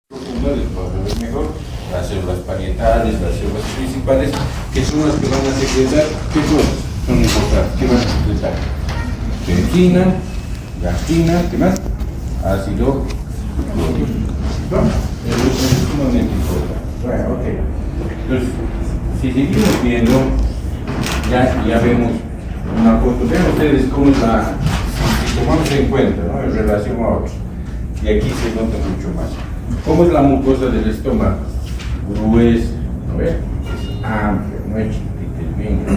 Profunda les va a ver mejor las células parietales, las células principales, que son las que van a secretar, ¿qué cosas son importantes? ¿Qué van a secretar? Benzina, gastrina, ¿qué más? Ácido clorhídrico. Eso es sumamente importante. Bueno, ok. Entonces, si seguimos viendo, ya vemos una foto. Vean ustedes cómo es la, si tomamos en cuenta, ¿no?, en relación a otros. Y aquí se nota mucho más. ¿Cómo es la mucosa del estómago? Gruesa, ¿no ves? Es amplia, no es chiquitita.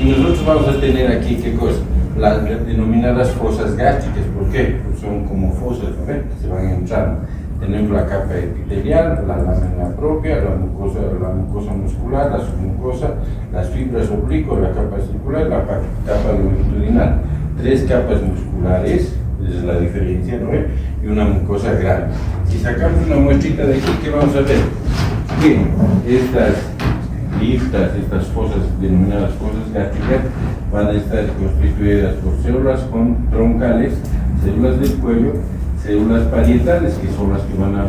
Y nosotros vamos a tener aquí, ¿qué cosa? Las denominadas fosas gástricas. ¿Por qué? Pues son como fosas, ¿no ves?, que se van entrando. Tenemos la capa epitelial, la lámina propia, la mucosa muscular, la submucosa, las fibras oblicuas, la capa circular, la capa longitudinal. 3 capas musculares, esa es la diferencia, ¿no? Y una mucosa grande. Si sacamos una muestrita de aquí, ¿qué vamos a ver? Que estas listas, estas fosas denominadas fosas gástricas, van a estar constituidas por células troncales, células del cuello, células parietales, que son las que van a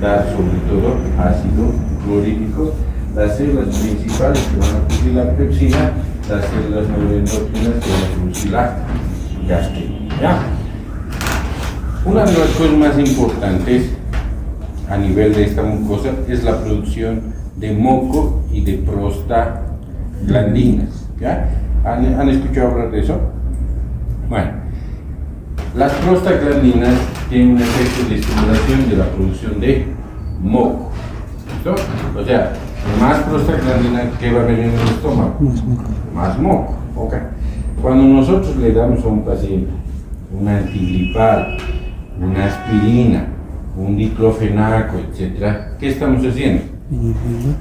dar sobre todo ácido clorhídrico, las células principales que van a producir la pepsina, las células neuroendócrinas que van a producir la gastrina. ¿Ya? Una de las cosas más importantes a nivel de esta mucosa es la producción de moco y de prostaglandinas. ¿Ya? ¿Han escuchado hablar de eso? Bueno, las prostaglandinas tienen un efecto de estimulación de la producción de moco. ¿Listo? O sea, más prostaglandina, ¿qué va a haber en el estómago? Más moco. Okay. Cuando nosotros le damos a un paciente un antigripal, una aspirina, un diclofenaco, etc., ¿qué estamos haciendo?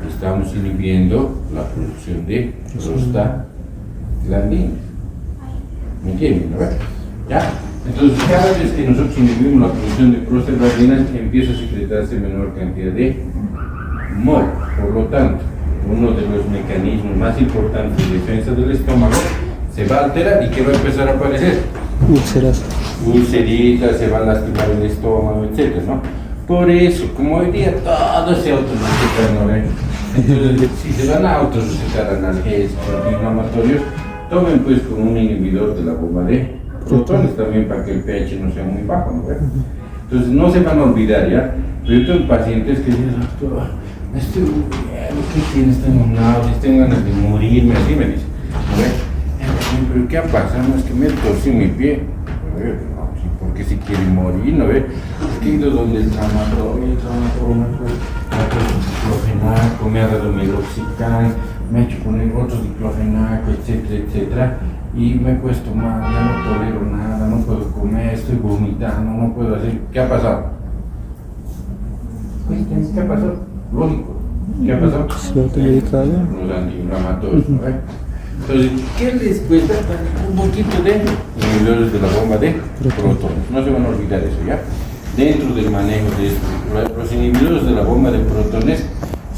Estamos inhibiendo la producción de prostaglandinas. ¿Me entienden? ¿No? ¿Ya? Entonces, cada vez que nosotros inhibimos la producción de prostaglandinas, empieza a secretarse menor cantidad de moco. Por lo tanto, uno de los mecanismos más importantes de defensa del estómago se va a alterar. ¿Y qué va a empezar a aparecer? Úlceras. Ulceritas, se va a lastimar el estómago, etc., ¿no? Por eso, como hoy día todo se autorreceta, ¿no? Entonces, si se van a autorrecetar analgésicos, antiinflamatorios, tomen pues con un inhibidor de la bomba de protones también, para que el pH no sea muy bajo, ¿no? Entonces no se van a olvidar, ¿ya? Pero yo tengo pacientes que dicen, doctor, me estoy muriendo, ¿qué tienes? Tengo náuseas, tengo ganas de morirme, así me dicen, ¿no? Pero ¿qué ha pasado? No, es que me torcí mi pie. No, ¿por qué si quiere morir? ¿No ve? Es que he ido donde el traumatólogo me ha puesto diclofenaco, me ha dado meloxicam, me ha hecho poner otro diclofenaco, etcétera, etcétera, y me he puesto mal, ya no tolero nada, no puedo comer, estoy vomitando, no puedo hacer. ¿Qué ha pasado? ¿Qué ha pasado? Lógico. ¿Qué ha pasado? Los antiinflamatorios, ¿no ve? Entonces, ¿qué les cuesta? Un poquito de inhibidores de la bomba de protones. No se van a olvidar eso, ¿ya? Dentro del manejo de esto, los inhibidores de la bomba de protones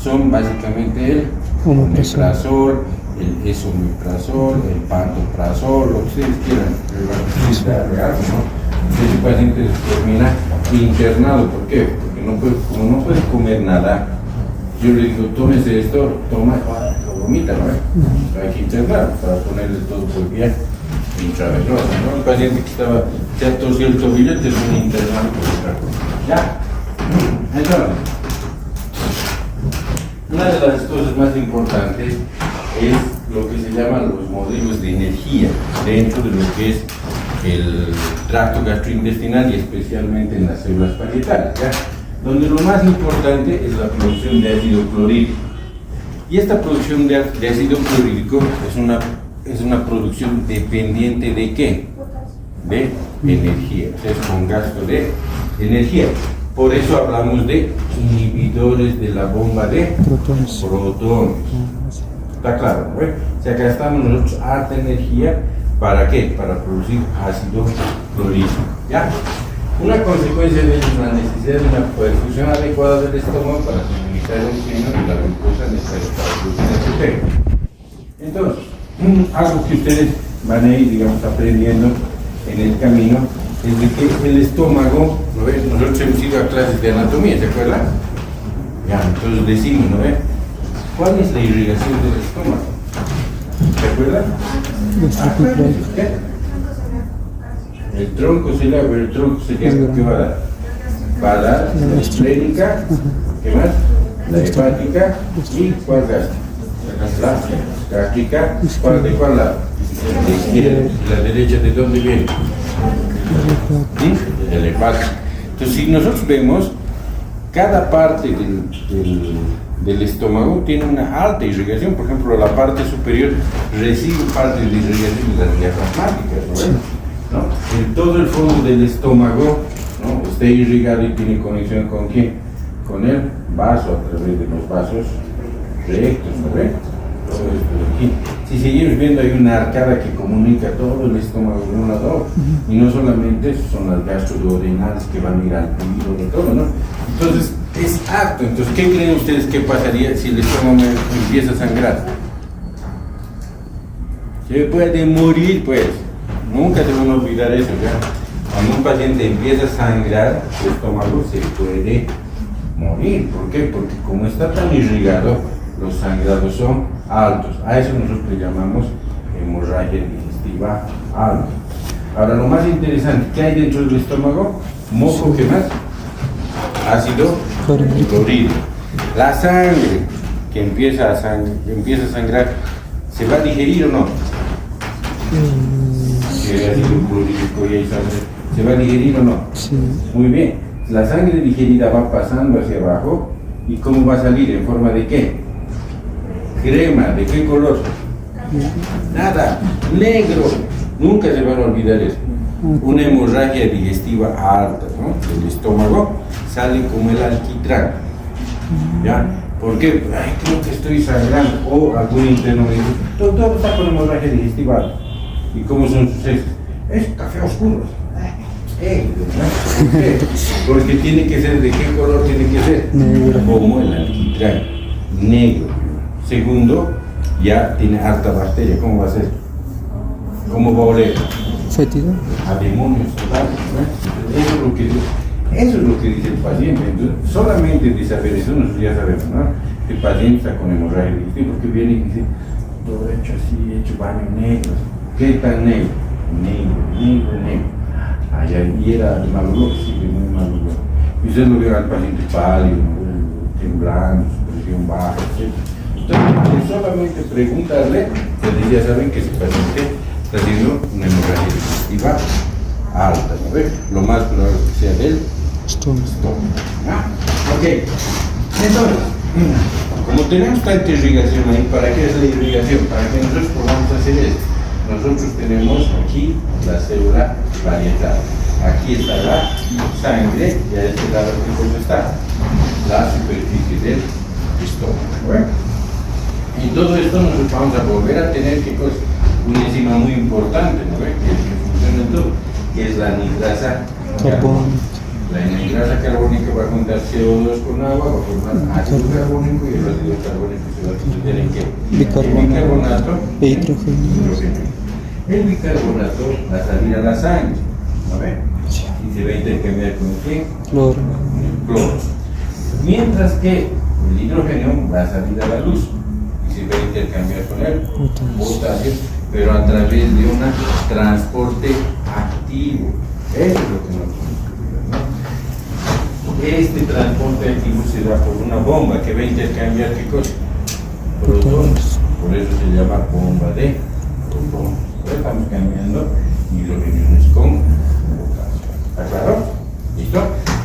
son básicamente el omeprazol, el esomeprazol, el pantoprazol, lo que ustedes quieran, ¿no? Ese paciente termina internado. ¿Por qué? Porque como no puede comer nada, yo le digo, tómese esto, toma, lo vomita, ¿no? Hay que internar para ponerle todo por vía intravenosa, ¿no? El paciente que se ha torcido el tobillo termina internado por otra cosa. ¿Ya? Entonces, una de las cosas más importantes es lo que se llaman los modelos de energía dentro de lo que es el tracto gastrointestinal y especialmente en las células parietales, ¿ya? Donde lo más importante es la producción de ácido clorhídrico. Y esta producción de ácido clorhídrico es una producción dependiente de ¿qué? De energía, o sea, es con gasto de energía. Por eso hablamos de inhibidores de la bomba de protones. ¿Está claro? ¿No? O sea, gastamos nosotros harta energía, ¿para qué? Para producir ácido clorhídrico. ¿Ya? Una consecuencia de ello es la necesidad de una perfusión adecuada del estómago para suministrar el oxígeno y la glucosa necesaria para producir este efecto. Entonces, algo que ustedes van a ir, digamos, aprendiendo en el camino es de que el estómago, ¿no ¿no ves? Nosotros hemos ido a clases de anatomía, ¿se acuerdan? Ya, entonces decimos, ¿no ves? ¿Cuál es la irrigación del estómago? ¿Se acuerdan? ¿Qué? El tronco se llama, el tronco se llama, ¿qué va a dar? Va a dar la esférica, ¿qué más? La hepática y ¿cuál gasta? La gástrica, ¿cuál de cuál lado? De izquierda. ¿Y la derecha de dónde viene? ¿Sí? El hepático. Entonces, si nosotros vemos, cada parte del estómago tiene una alta irrigación. Por ejemplo, la parte superior recibe parte de irrigación de las diafragmáticas, ¿no? En todo el fondo del estómago, ¿no?, está irrigado y tiene conexión con ¿quién? Con el vaso, a través de los vasos rectos, ¿no ve? Todo esto de aquí. Si seguimos viendo, hay una arcada que comunica todo el estómago de un lado a otro. Y no solamente son las gastroduodenales que van a ir al hígado de todo, ¿no? Entonces, es apto. Entonces, ¿qué creen ustedes que pasaría si el estómago empieza a sangrar? Se puede morir, pues. Nunca se van a olvidar eso, ¿ya? Cuando un paciente empieza a sangrar, su estómago se puede morir. ¿Por qué? Porque como está tan irrigado, los sangrados son altos. A eso nosotros le llamamos hemorragia digestiva alta. Ahora, lo más interesante, ¿qué hay dentro del estómago? Moco, ¿qué más? Ácido clorhídrico. La sangre que empieza a sangrar, ¿se va a digerir o no? Que ácido clorhídrico y hay sangre, ¿se va a digerir o no? Sí. Muy bien. La sangre digerida va pasando hacia abajo. ¿Y cómo va a salir? ¿En forma de qué? Crema. ¿De qué color? Nada. Negro. Nunca se van a olvidar eso. Una hemorragia digestiva alta, ¿no? Del estómago sale como el alquitrán. ¿Ya? ¿Por qué? Ay, creo que estoy sangrando. O algún interno me dice, doctor, está con hemorragia digestiva alta. ¿Y cómo son sus heces? Es café oscuro. ¿Por qué? Porque tiene que ser, ¿de qué color tiene que ser? Negro. Como el alquitrán, negro. Segundo, ya tiene harta bacteria. ¿Cómo va a ser? ¿Cómo va a oler? Fétido. A demonios totales, ¿no? Eso es lo que dice el paciente. Entonces, solamente de saber eso, nosotros ya sabemos, ¿no? El paciente está con hemorragia digestiva, porque viene y dice, todo hecho así, hecho baño negro. ¿Qué tan negro? Negro. Allá y era de mal olor, sí, de muy mal olor. Y usted lo ve al paciente pálido, temblando, su presión baja, etc. Entonces, solamente preguntarle, ustedes ya saben que ese paciente está haciendo una hemorragia digestiva alta, ¿no ve? Lo más probable que sea del estómago. Ok, entonces, como tenemos tanta irrigación ahí, ¿para qué es la irrigación? Para que nosotros podamos hacer esto. Nosotros tenemos aquí la célula parietal. Aquí está la sangre y a este lado ¿qué está? La superficie del estómago. ¿Bueno? Y todo esto nosotros vamos a volver a tener ¿qué cosa? Una enzima muy importante, ¿no ve? Que funciona en todo, que es la anidrasa carbónica. La anidrasa carbónica va a juntar CO2 con agua, va a formar ácido carbónico y el ácido carbónico se va a convertir en ¿qué? Bicarbonato e hidrógeno. El bicarbonato va a salir a la sangre, ¿no ve? Y se va a intercambiar con ¿quién? Cloro. Con el cloro. Mientras que el hidrógeno va a salir a la luz y se va a intercambiar con el potasio, pero a través de un transporte activo. Eso es lo que nos gusta, ¿no? Este transporte activo se da por una bomba que va a intercambiar ¿qué cosa? Protones. Por eso se llama bomba de protones. Estamos cambiando hidrogeniones con potasio. ¿Está claro? ¿Listo?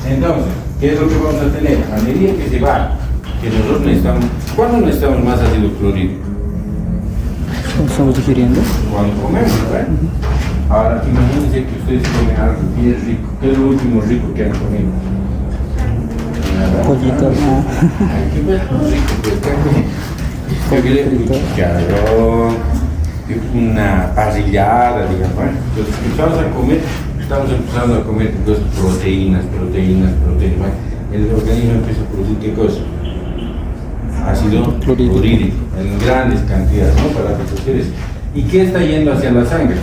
Entonces, ¿qué es lo que vamos a tener? A medida que se va, que nosotros necesitamos, ¿cuándo necesitamos más ácido clorhídrico? ¿Cuándo estamos digiriendo? Cuando comemos, ¿verdad? Ahora, imagínense que ustedes comen algo bien rico. ¿Qué es lo último rico que han comido? Pollito. Ay, qué rico que está chicharrón, una parrillada, digamos. Entonces estamos empezando a comer dos proteínas. El organismo empieza a producir ¿qué cosa? Ácido clorhídrico en grandes cantidades, ¿no? Para producir eso. ¿Y qué está yendo hacia la sangre?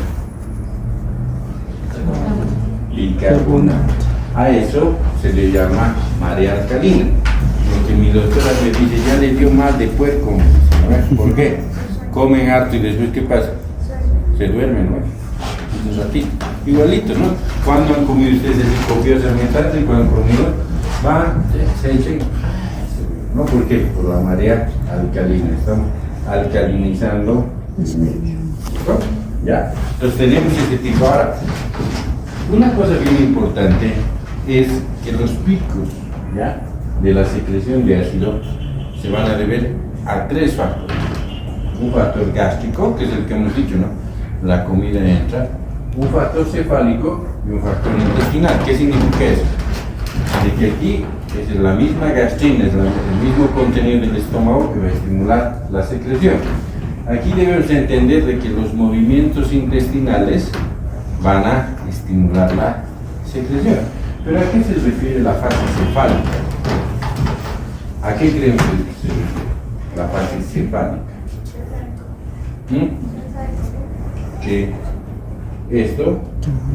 Bicarbonato. A eso se le llama marea alcalina. Lo que mi doctora me dice, ya le dio mal de puerco. ¿No? ¿Por qué? Comen harto y después, ¿qué pasa? Se duermen, ¿no? Un ratito. Igualito, ¿no? Cuando han comido ustedes el copiosamente tanto y cuando han comido, van, se echan. ¿No? ¿Por qué? Por la marea alcalina. Estamos alcalinizando el medio. ¿No? ¿Ya? Entonces tenemos este tipo. Ahora, una cosa bien importante es que los picos, ¿ya?, de la secreción de ácido se van a deber a tres factores. Un factor gástrico, que es el que hemos dicho, ¿no? La comida entra. Un factor cefálico y un factor intestinal. ¿Qué significa eso? De que aquí es la misma gastrina, es el mismo contenido del estómago que va a estimular la secreción. Aquí debemos entender de que los movimientos intestinales van a estimular la secreción. ¿Pero a qué se refiere la fase cefálica? ¿A qué creemos que se refiere la fase cefálica? Que esto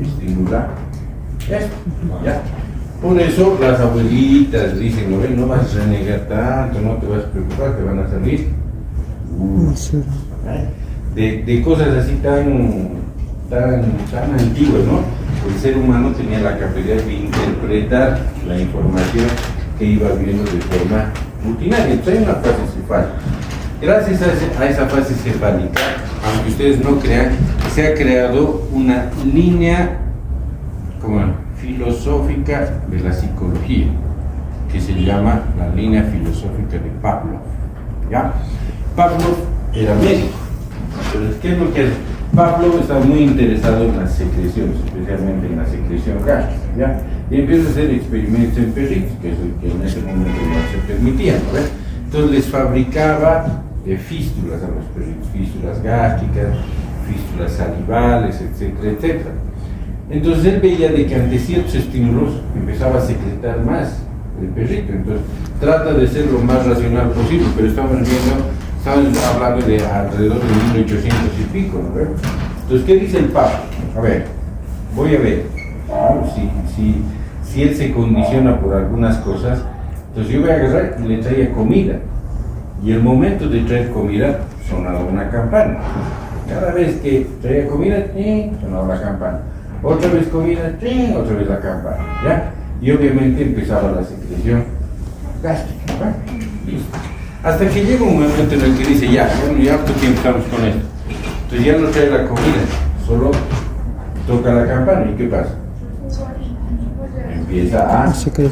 estimula esto, ¿ya? Por eso las abuelitas dicen, no, no vas a renegar tanto, no te vas a preocupar, te van a salir de cosas así tan antiguas, ¿no? El ser humano tenía la capacidad de interpretar la información que iba viendo de forma rutinaria. Entonces hay una fase cefálica. Gracias a esa fase cefálica, aunque ustedes no crean, se ha creado una línea como filosófica de la psicología, que se llama la línea filosófica de Pavlov. ¿Ya? Pavlov era médico. Entonces, ¿qué es lo que hace? Pavlov está muy interesado en las secreciones, especialmente en la secreción gástrica, ¿ya? Y empieza a hacer experimentos en perritos, que es el que en ese momento no se permitía, ¿no? Entonces les fabricaba fístulas a los perritos, fístulas gástricas, fístulas salivales, etcétera, etcétera. Entonces él veía de que ante ciertos estímulos empezaba a secretar más el perrito. Entonces trata de ser lo más racional posible, pero estamos hablando de alrededor de 1800 y pico, ¿no? Entonces, ¿qué dice el Papa? A ver, voy a ver, ¿no? Si él se condiciona por algunas cosas, entonces yo voy a agarrar y le traía comida. Y el momento de traer comida, sonaba una campana. Cada vez que traía comida, sonaba la campana. Otra vez comida, otra vez la campana, ¿ya? Y obviamente empezaba la secreción gástrica, ¿no? Listo. Hasta que llega un momento en el que dice, ya, bueno, ya harto tiempo estamos con esto. Entonces ya no trae la comida, solo toca la campana. ¿Y qué pasa? Empieza a secretar,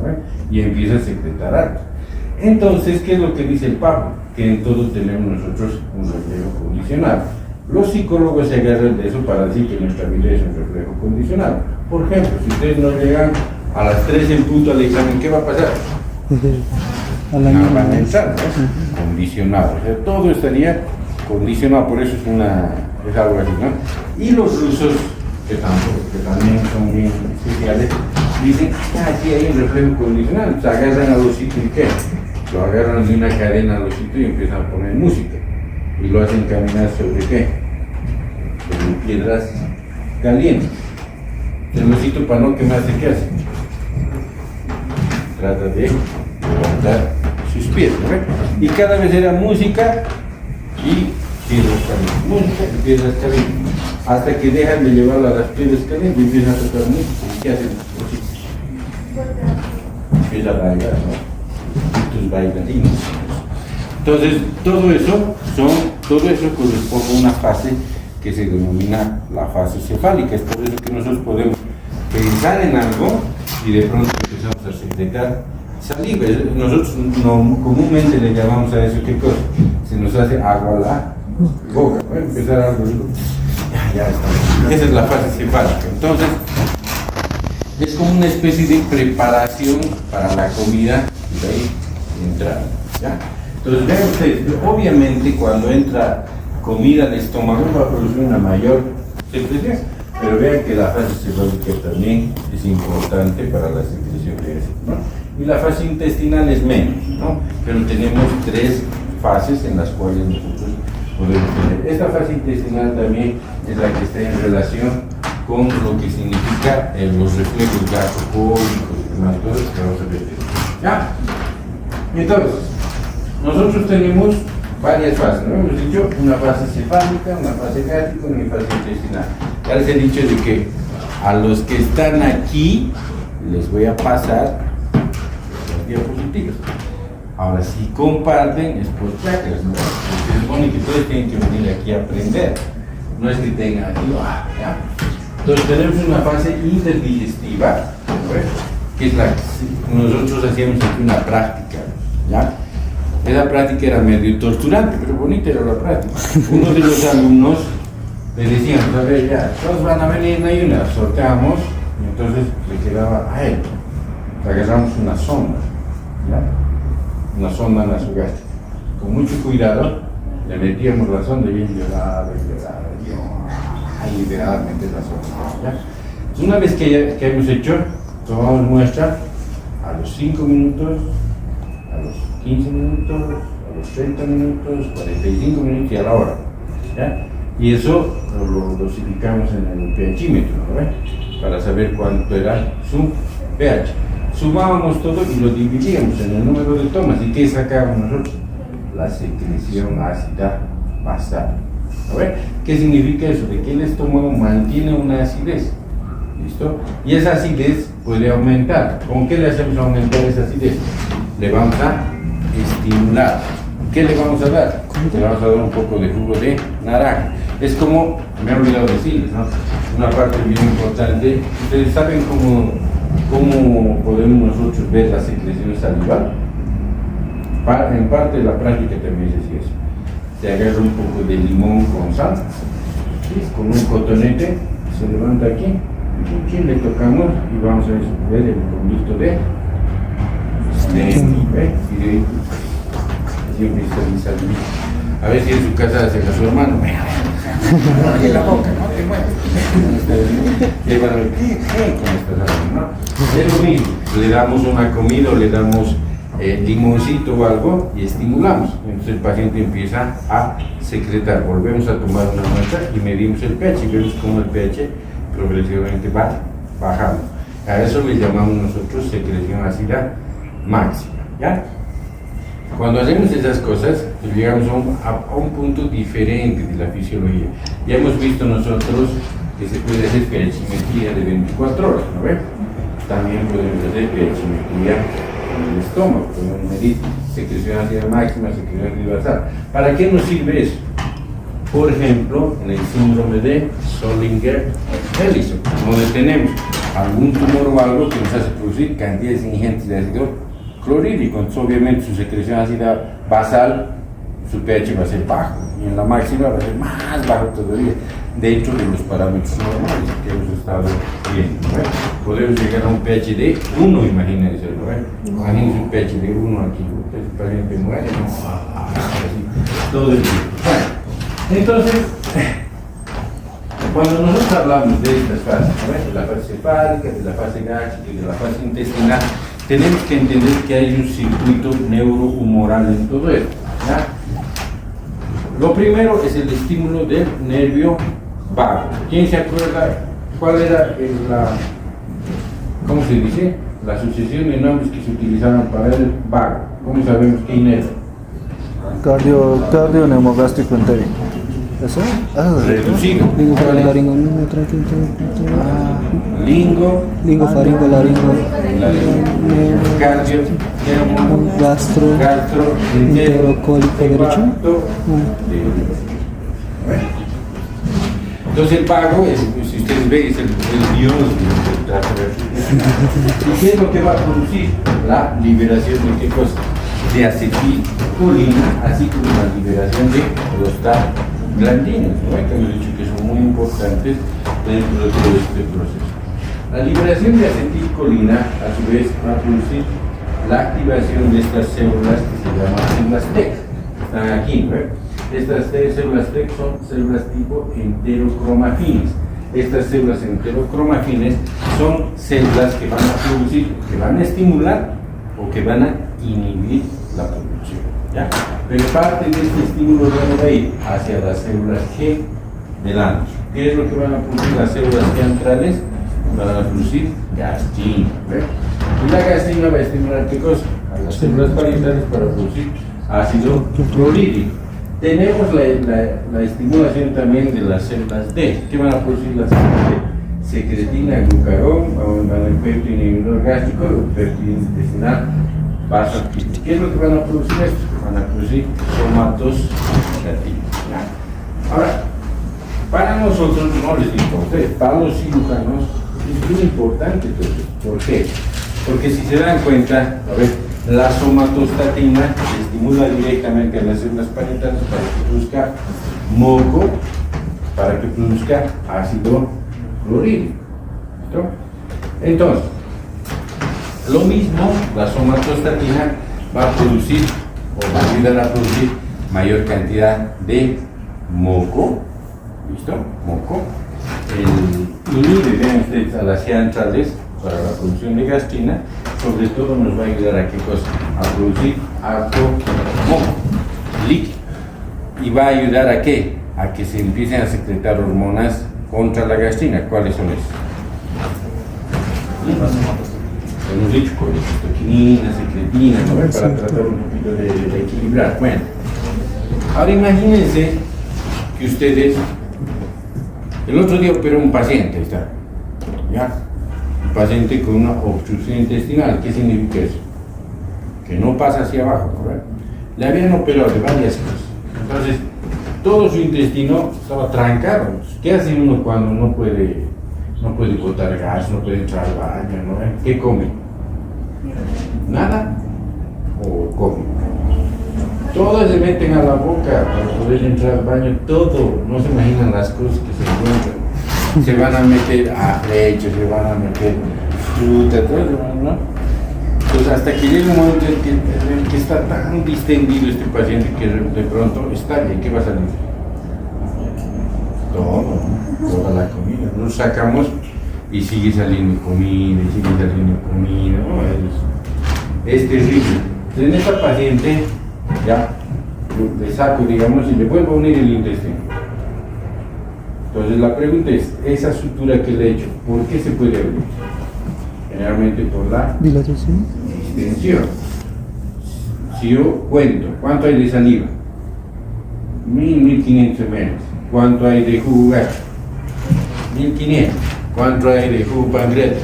¿no? Y empieza a secretar algo. Entonces, ¿qué es lo que dice el Papa? Que en todo tenemos nosotros un reflejo condicionado. Los psicólogos se agarran de eso para decir que nuestra vida es un reflejo condicionado. Por ejemplo, si ustedes no llegan a las 3 en punto al examen, ¿qué va a pasar? No van a entrar, ¿no? Condicionado. O sea, todo estaría condicionado, por eso es algo así, ¿no? Y los rusos, que también son bien especiales, dicen, sí hay un reflejo condicional. Se agarran al osito y ¿qué? Lo agarran de una cadena al osito y empiezan a poner música. Y lo hacen caminar sobre ¿qué? Sobre piedras calientes. El osito, para no quemarse, ¿qué hace? Trata de levantar sus pies, ¿no? Y cada vez era música y piedras calientes, música y piedras calientes, hasta que dejan de llevar a las piedras calientes y empiezan a tocar música. ¿Y qué hacen? Empieza a bailar, ¿no? Tus bailarines. Entonces, todo eso corresponde a una fase que se denomina la fase cefálica. Es por eso que nosotros podemos pensar en algo y de pronto empezamos a secretar saliva. Nosotros comúnmente le llamamos a eso, ¿qué cosa? Se nos hace agua a la boca. Voy a empezar algo. Ya está. Esa es la fase cefálica. Entonces, es como una especie de preparación para la comida y de ahí entrar, ¿ya? Entonces, vean ustedes, obviamente cuando entra comida al estómago va a producir una mayor secreción, pero vean que la fase cefálica también es importante para la secreción de ácido, ¿no? Y la fase intestinal es menos, ¿no? Pero tenemos 3 fases en las cuales nosotros podemos tener. Esta fase intestinal también es la que está en relación con lo que significa los reflejos gasocólicos y demás cosas que vamos a ver. ¿Ya? Entonces, nosotros tenemos varias fases, ¿no? Hemos dicho una fase cefálica, una fase gástrica y una fase intestinal. Ya les he dicho de que a los que están aquí les voy a pasar las diapositivas. Ahora, si comparten, es por chakras, ¿no? Se supone que todos tienen que venir aquí a aprender. No es que tengan aquí, ¿ya? Entonces, tenemos una fase interdigestiva, ¿no? Que es la que nosotros hacíamos aquí una práctica, ¿ya? Esa práctica era medio torturante, pero bonita era la práctica. Uno de los alumnos le decían, a ver, ya, todos van a venir en ayunas, sorteamos, y entonces le quedaba a él. Le agarramos una sonda, ¿ya? Una sonda nasogástrica. Con mucho cuidado, le metíamos la sonda y él lloraba, y liberaba meter la sonda, ¿ya? Entonces, una vez que hemos hecho, tomamos muestra a los 5 minutos, a los 15 minutos, a los 30 minutos, 45 minutos y a la hora, ¿ya? Y eso lo dosificamos en el pHímetro, ¿no? Para saber cuánto era su pH. Sumábamos todo y lo dividíamos en el número de tomas. ¿Y qué sacábamos nosotros? La secreción ácida basal. ¿No? ¿Qué significa eso? De que el estómago mantiene una acidez. ¿Listo? Y esa acidez puede aumentar. ¿Con qué le hacemos aumentar esa acidez? Le vamos a estimular. ¿Qué le vamos a dar? Le vamos a dar un poco de jugo de naranja. Es como, me he olvidado decirles, ¿no? Una parte bien importante. ¿Ustedes saben cómo podemos nosotros ver la secreción salival? En parte de la práctica también se decía eso. Se agarra un poco de limón con sal, ¿sí? Con un cotonete, se levanta aquí, le tocamos y vamos a ver el conducto de siempre está mi. A ver si en su casa hace a su hermano. En la boca, no te muevas. Y van a ver, ¿qué con estas armas, no? Es lo mismo, le damos una comida o le damos limoncito o algo y estimulamos. Entonces el paciente empieza a secretar. Volvemos a tomar una muestra y medimos el pH y vemos cómo el pH progresivamente va bajando. A eso le llamamos nosotros secreción ácida máxima, ¿ya? Cuando hacemos esas cosas, llegamos a un punto diferente de la fisiología. Ya hemos visto nosotros que se puede hacer pHimetría de 24 horas, ¿no ven? También podemos hacer pHimetría en el estómago, podemos medir secreción ácida máxima, secreción ácida basal. ¿Para qué nos sirve eso? Por ejemplo, en el síndrome de Zollinger-Ellison, donde tenemos algún tumor o algo que nos hace producir cantidades ingentes de ácido clorhídrico, entonces obviamente su secreción ácida basal, su pH va a ser bajo, y en la máxima va a ser más bajo todavía, dentro de los parámetros normales que hemos estado viendo, ¿no? Podemos llegar a un pH de 1, imagínense, ¿no? Imagínense un pH de 1 aquí, el paciente muere, ¿no? Así, todo el tiempo. Bueno, entonces, cuando nosotros hablamos de estas fases, ¿no? De la fase cefálica, de la fase gástrica y de la fase intestinal, tenemos que entender que hay un circuito neurohumoral en todo esto, ¿ya? Lo primero es el estímulo del nervio vago. ¿Quién se acuerda cuál era ¿cómo se dice? La sucesión de nombres que se utilizaban para el vago? ¿Cómo sabemos quién era? Cardio neumogástrico entérico. ¿Eso? Reducido. Lingo faringo lingo faringo laringo Cardio, gastro enterocólico derecho. Entonces el vago, si ustedes ven, es el dios ¿Y qué es lo que va a producir? La liberación de qué cosa? De acetilcolina, así como la liberación de prostaglandinas, ¿no? Que hemos dicho que son muy importantes dentro de todo este proceso. La liberación de acetilcolina, a su vez, va a producir la activación de estas células que se llaman células TEC. Están aquí, ¿no? Estas células TEC son células tipo enterocromafines. Estas células enterocromafines son células que van a producir, que van a estimular o que van a inhibir la producción, ¿ya? Pero parte de este estímulo va a ir hacia las células G del anus. ¿Qué es lo que van a producir las células centrales? Van a producir gastrina. ¿Ve? Y la gastrina va a estimular qué cosa? A las células parietales para producir ácido clorhídrico. Tenemos la estimulación también de las células D. ¿Qué van a producir las células D? Secretina, glucagón, van a efecto inhibidor gástrico, efecto intestinal, vasoactivo. ¿Qué es lo que van a producir estos? Van a producir somatostatina. Ahora, para nosotros, no les digo a ustedes, para los cirujanos es muy importante todo esto. ¿Por qué? Porque si se dan cuenta, a ver, la somatostatina estimula directamente a las células parietales para que produzca moco, para que produzca ácido clorhídrico. ¿Listo? Entonces, lo mismo, la somatostatina va a producir o va a ayudar a producir mayor cantidad de moco. ¿Listo? Moco. Inhibe, vean ustedes, a las centrales para la producción de gastrina, sobre todo nos va a ayudar a qué cosa? A producir harto moco líquido. ¿Y va a ayudar a qué? A que se empiecen a secretar hormonas contra la gastrina. ¿Cuáles son esas? Hemos dicho colecistoquinina, secretina, ¿no? Para tratar un poquito de equilibrar. Bueno, ahora imagínense que ustedes, el otro día operó un paciente, ¿está? ¿Ya? Un paciente con una obstrucción intestinal. ¿Qué significa eso? Que no pasa hacia abajo, ¿correcto? Le habían operado de varias cosas. Entonces, todo su intestino estaba trancado. ¿Qué hace uno cuando no puede botar gas, no puede entrar al baño, ¿no? ¿Qué come? ¿Nada? ¿O come? Todas se meten a la boca para poder entrar al baño, todo. No se imaginan las cosas que se encuentran. Se van a meter leche, se van a meter fruta, todo, ¿no? Entonces, hasta que llega un momento en el que está tan distendido este paciente que de pronto está bien, ¿qué va a salir? Toda la comida. Nos sacamos y sigue saliendo comida, y sigue saliendo comida. ¿No? Es terrible. Entonces, en esta paciente, ya, le saco, digamos, y le vuelvo a unir el intestino. Entonces, la pregunta es, esa sutura que le he hecho, ¿por qué se puede abrir? Generalmente por la dilatación. distensión. Si yo cuento, ¿cuánto hay de saliva? 1500 ml. ¿Cuánto hay de jugo gástrico? 1500. ¿Cuánto hay de jugo pancreático?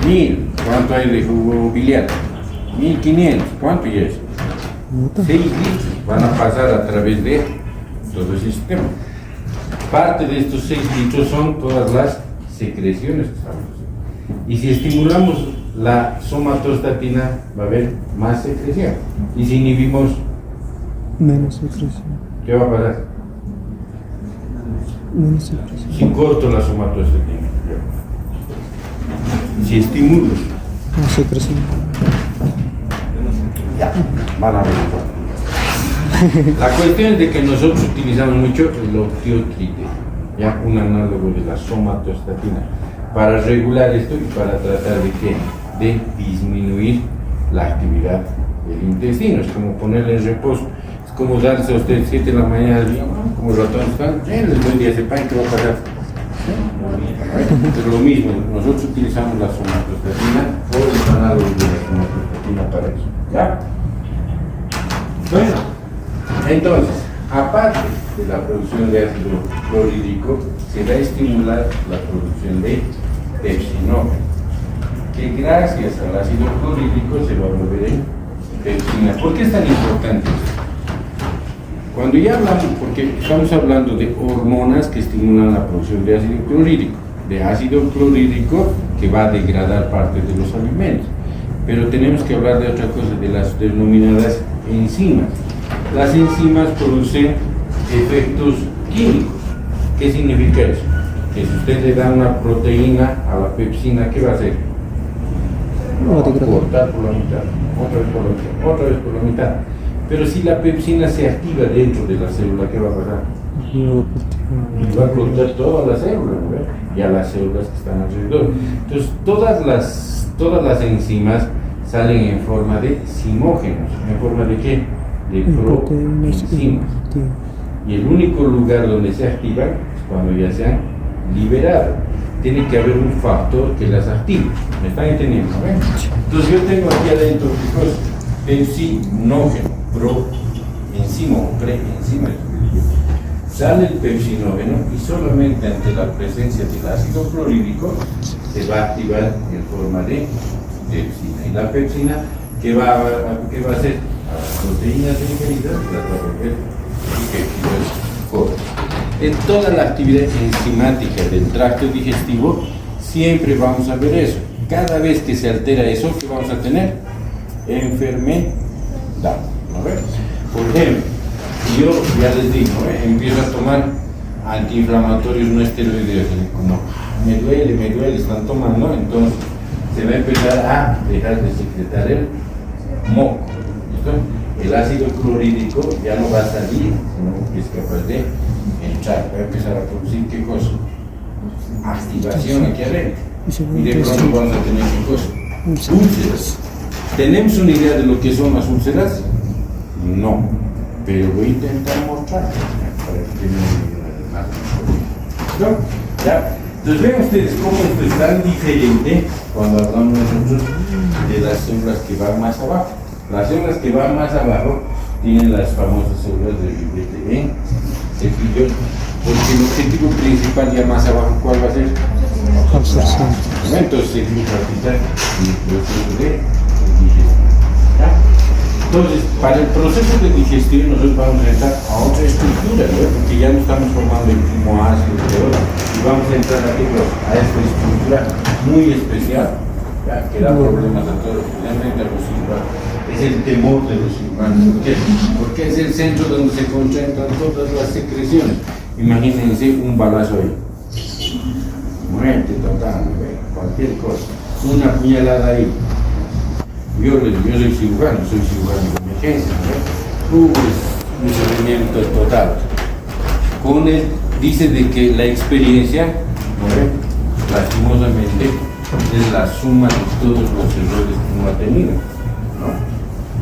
1000. ¿Cuánto hay de jugo biliar? 1500. ¿Cuánto ya es? 6 litros van a pasar a través de todo el sistema. Parte de estos 6 litros son todas las secreciones que estamos haciendo. Y si estimulamos la somatostatina, va a haber más secreción. Y si inhibimos, menos secreción. ¿qué va a pasar? Menos secreción. Si corto la somatostatina, si estimulo, Más secreción. ya, van a ver. La cuestión es de que nosotros utilizamos mucho el octiotrite, ya un análogo de la somatostatina, para regular esto y para tratar de ¿qué? De disminuir la actividad del intestino. Es como ponerle en reposo, es como darse a usted 7 de la mañana, como ratón están, les doy diazepam, ¿qué va a pasar? Es lo mismo, nosotros utilizamos la somatostatina o el análogo de la somatostatina para eso. ¿Ya? Bueno. Entonces, aparte de la producción de ácido clorhídrico, se va a estimular la producción de pepsinógeno, que gracias al ácido clorhídrico se va a volver en pepsina. ¿Por qué es tan importante esto? Cuando ya hablamos, porque estamos hablando de hormonas que estimulan la producción de ácido clorhídrico que va a degradar parte de los alimentos, pero tenemos que hablar de otra cosa, de las denominadas enzimas. Las enzimas producen efectos químicos. ¿Qué significa eso? Que si usted le da una proteína a la pepsina, ¿qué va a hacer? Va a degradar. Cortar por la mitad, otra vez por la mitad, otra vez por la mitad. Pero si la pepsina se activa dentro de la célula, ¿qué va a pasar? Y va a cortar toda la célula, ¿no? Y a las células que están alrededor. Entonces, todas las enzimas salen en forma de zimógenos. ¿En forma de qué? De proenzimas. Y el único lugar donde se activan es cuando ya se han liberado. Tiene que haber un factor que las active. ¿Me están entendiendo? ¿No? Entonces yo tengo aquí adentro pepsinógeno, proenzima o preenzima. Sale el pepsinógeno y solamente ante la presencia del ácido clorhídrico se va a activar en forma de pepsina. Y la pepsina, ¿qué va a hacer? A las proteínas ingeridas las va a volver pépsidos. En toda la actividad enzimática del tracto digestivo siempre vamos a ver eso. Cada vez que se altera eso, ¿qué vamos a tener? Enfermedad. ¿No ves? Por ejemplo, yo ya les digo, empiezo a tomar antiinflamatorios no esteroideos, como me duele, están tomando, entonces se va a empezar a dejar de secretar el moco. ¿Listo? El ácido clorhídrico ya no va a salir, sino que es capaz de entrar, va a empezar a producir ¿qué cosa? Activación aquí adentro. Y de pronto vamos a tener ¿qué cosa? Úlceras. ¿Tenemos una idea de lo que son las úlceras? No, pero voy a intentar mostrar para que tengan una idea. ¿No? ¿Ya? Entonces vean ustedes cómo esto es tan diferente cuando hablamos nosotros de las células que van más abajo. Las células que van más abajo tienen las famosas células de ribete en cepillón, porque el objetivo principal ya más abajo, ¿cuál va a ser? Absorción. Entonces se quiere practicar el proceso de digestión. ¿Ya? Entonces, para el proceso de digestión nosotros vamos a entrar a otra estructura, ¿no? Porque ya no estamos formando el primo ácido de oro, y vamos a entrar aquí a esta estructura muy especial, ¿ya? Que da problemas a todos, especialmente a los humanos. Es el temor de los humanos. ¿Por qué? Porque es el centro donde se concentran todas las secreciones. Imagínense un balazo ahí. Muerte total, ¿no? Cualquier cosa. Una puñalada ahí. Yo soy cirujano de emergencia, ¿no? Un sufrimiento total. Con él dice de que la experiencia, ¿no? Lastimosamente, es la suma de todos los errores que uno ha tenido, ¿no?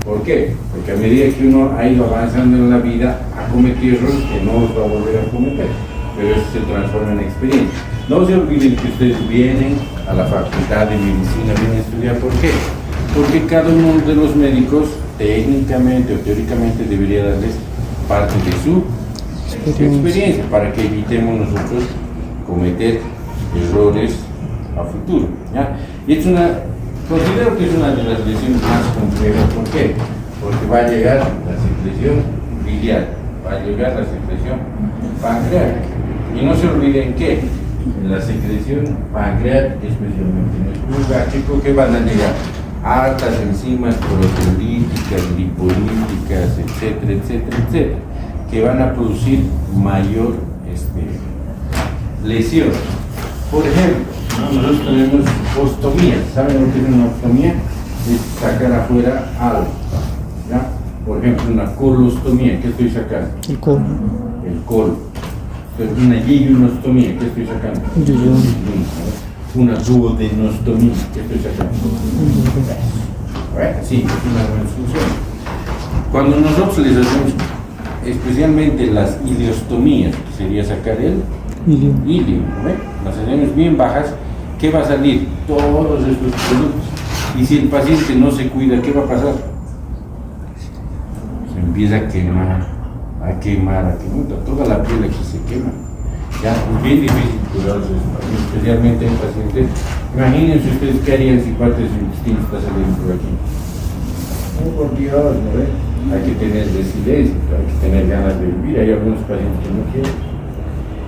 ¿Por qué? Porque a medida que uno ha ido avanzando en la vida, ha cometido errores que no los va a volver a cometer, pero eso se transforma en experiencia. No se olviden que ustedes vienen a la facultad de medicina, vienen a estudiar. ¿Por qué? Porque cada uno de los médicos, técnicamente o teóricamente, debería darles parte de su experiencia para que evitemos nosotros cometer errores a futuro, ¿ya? Y considero que es una de las lesiones más complejas. ¿Por qué? Porque va a llegar la secreción biliar, va a llegar la secreción pancreática. Y no se olviden que en la secreción pancreática, especialmente en el club gástrico, que van a llegar altas enzimas proteolíticas, lipolíticas, etcétera, etcétera, etcétera, que van a producir mayor lesión. Por ejemplo, nosotros tenemos ostomía. ¿Saben lo que es una ostomía? Es sacar afuera algo, ¿ya? Por ejemplo, una colostomía. ¿Qué estoy sacando? El colon. El colon. Entonces, una yeyunostomía. ¿Qué estoy sacando? Yeyun. Una duodenostomía. ¿Qué estoy sacando? Sí, es una buena solución. Cuando nosotros les hacemos especialmente las ileostomías, que sería sacar el ilio, ¿no? Las hacemos bien bajas, ¿qué va a salir? Todos estos productos. Y si el paciente no se cuida, ¿qué va a pasar? Se empieza a quemar, toda la piel aquí se quema. Ya es bien difícil curarse, especialmente en pacientes. Imagínense ustedes qué harían si parte de su intestino está saliendo por aquí. Oh, por Dios, ¿no ve? Hay que tener resiliencia, hay que tener ganas de vivir. Hay algunos pacientes que no quieren,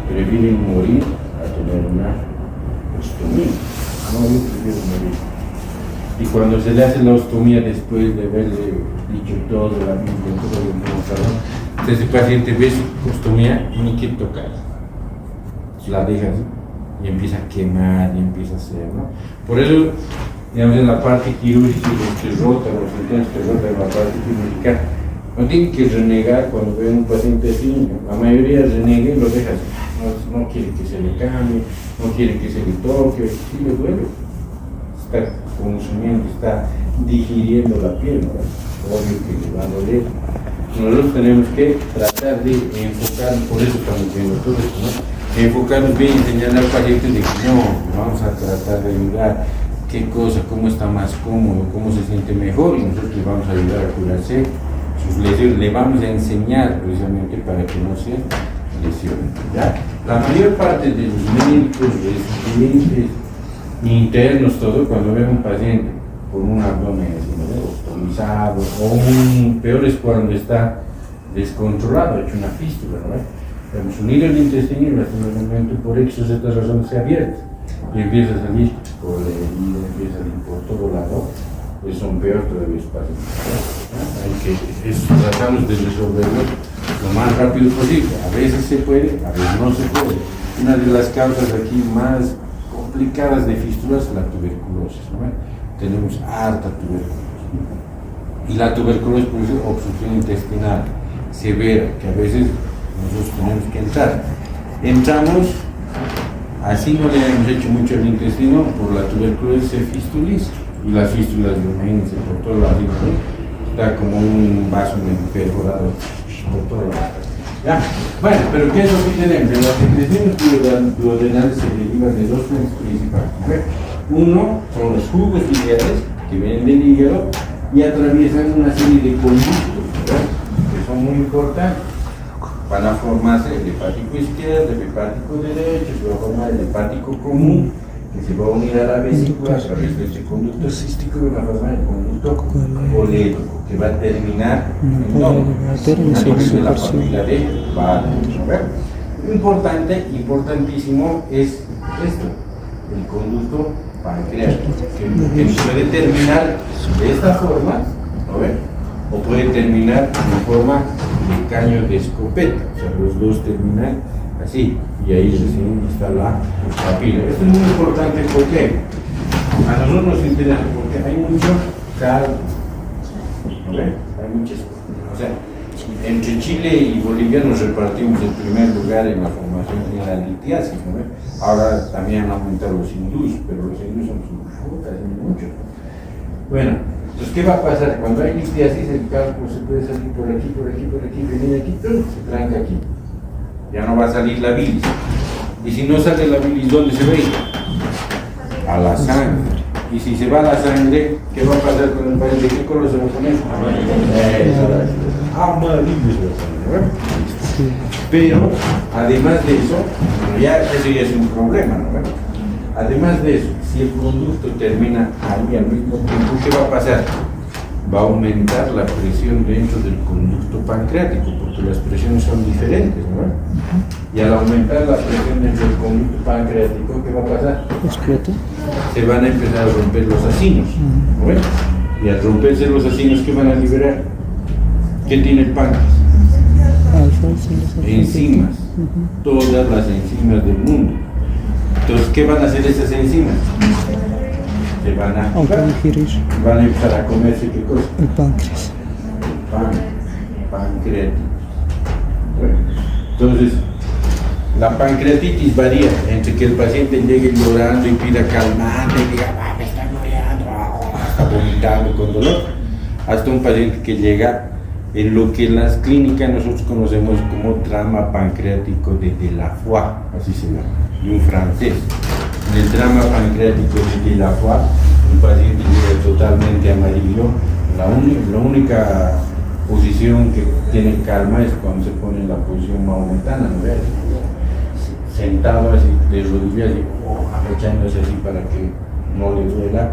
prefieren morir a tener una ostomía. No, yo prefiero morir. Y cuando se le hace la ostomía después de haberle dicho todo, la Biblia, todo lo que hemos hablado, entonces el paciente ve su ostomía y no quiere tocar. La deja así y empieza a quemar y empieza a hacer, ¿no? Por eso, digamos, en la parte quirúrgica, los intentos que rotan en la parte quirúrgica, no tienen que renegar cuando ven un paciente así, ¿no? La mayoría renega y lo deja así. No quiere que se le cambie, no quiere que se le toque, sí le duele. Está consumiendo, está digiriendo la piel, ¿no? Obvio que le va a doler. Nosotros tenemos que tratar de enfocar, por eso estamos viendo todo esto, ¿no? enfocarnos bien, enseñar al paciente de que no, vamos a tratar de ayudar, qué cosa, cómo está más cómodo, cómo se siente mejor, y nosotros le vamos a ayudar a curarse sus lesiones, le vamos a enseñar precisamente para que no se lesionen. ¿Ya? La mayor parte de los médicos, de los clientes internos, todo, cuando ven un paciente con un abdomen ostomizado, o peor es cuando está descontrolado, hecho una fístula, ¿no? Su hilo del intestino, en este momento, por X o Z razón se abierta y empieza a salir por la herida, empieza a salir por todo lado, pues son peor todavía los pacientes. Tratamos de resolverlo lo más rápido posible. A veces se puede, a veces no se puede. Una de las causas aquí más complicadas de fístulas es la tuberculosis, ¿no? Tenemos harta tuberculosis. Y la tuberculosis produce obstrucción intestinal severa, que a veces nosotros tenemos que entrar. Entramos, así no le hemos hecho mucho al intestino, por la tuberculosis se fistuliza. Y las fístulas, imagínense, por todo lado, ¿no? Está como un vaso perforado por todo lado. ¿Ya? Bueno, pero ¿qué es lo que tenemos? En las secreciones duodenales se derivan de dos fuentes principales. Uno son los jugos biliares que vienen del hígado y atraviesan una serie de conductos, ¿verdad?, que son muy importantes. Van a formarse el hepático izquierdo, el hepático derecho, se va a formar el hepático común, que se va a unir a la vesícula a través de este conducto cístico y va a formar el conducto colédoco, que va a terminar en la familia de Barrett. Lo importantísimo es esto, el conducto pancreático, que puede terminar de esta forma, ¿no ven? O puede terminar en forma de caño de escopeta, o sea, los dos terminan así, y ahí recién está la papila. Esto es muy importante porque a nosotros nos interesa, porque hay mucho caldo, ¿no ven? Hay muchas, o sea, entre Chile y Bolivia nos repartimos el primer lugar en la formación de la litiasis, ¿no ven? Ahora también han aumentado los hindús, pero los hindús son muchos. Bueno, entonces, ¿qué va a pasar? Cuando hay litiasis, el cálculo se puede salir por aquí, venir aquí, pero se tranca aquí. Ya no va a salir la bilis. Y si no sale la bilis, ¿dónde se va a ir? A la sangre. Y si se va a la sangre, ¿qué va a pasar con el paciente? ¿Qué color se va a poner? Amarillo se va a poner, ¿no? Pero, además de eso, bueno, eso ya es un problema, ¿no? Además de eso, si el conducto termina ahí al mismo tiempo, ¿qué va a pasar? Va a aumentar la presión dentro del conducto pancreático, porque las presiones son diferentes, ¿no? Y al aumentar la presión dentro del conducto pancreático, ¿qué va a pasar? Explota. Se van a empezar a romper los acinos, ¿no? Y al romperse los acinos, ¿qué van a liberar? ¿Qué tiene el páncreas? Enzimas, todas las enzimas del mundo. Entonces, ¿qué van a hacer esas enzimas? Se van a empezar a comerse, ¿qué cosa? El páncreas. Pancreatitis. Bueno, entonces, la pancreatitis varía entre que el paciente llegue llorando y pida calmante, y diga, me está mareando, está vomitando con dolor, hasta un paciente que llega en lo que en las clínicas nosotros conocemos como drama pancreático de Delafoy, así se llama, de un francés. En el drama pancreático de Delafoy, un paciente llega totalmente amarillo. La única posición que tiene calma es cuando se pone en la posición maometana, ¿no ves? Sentado así, de rodillas, agachándose así para que no le duela.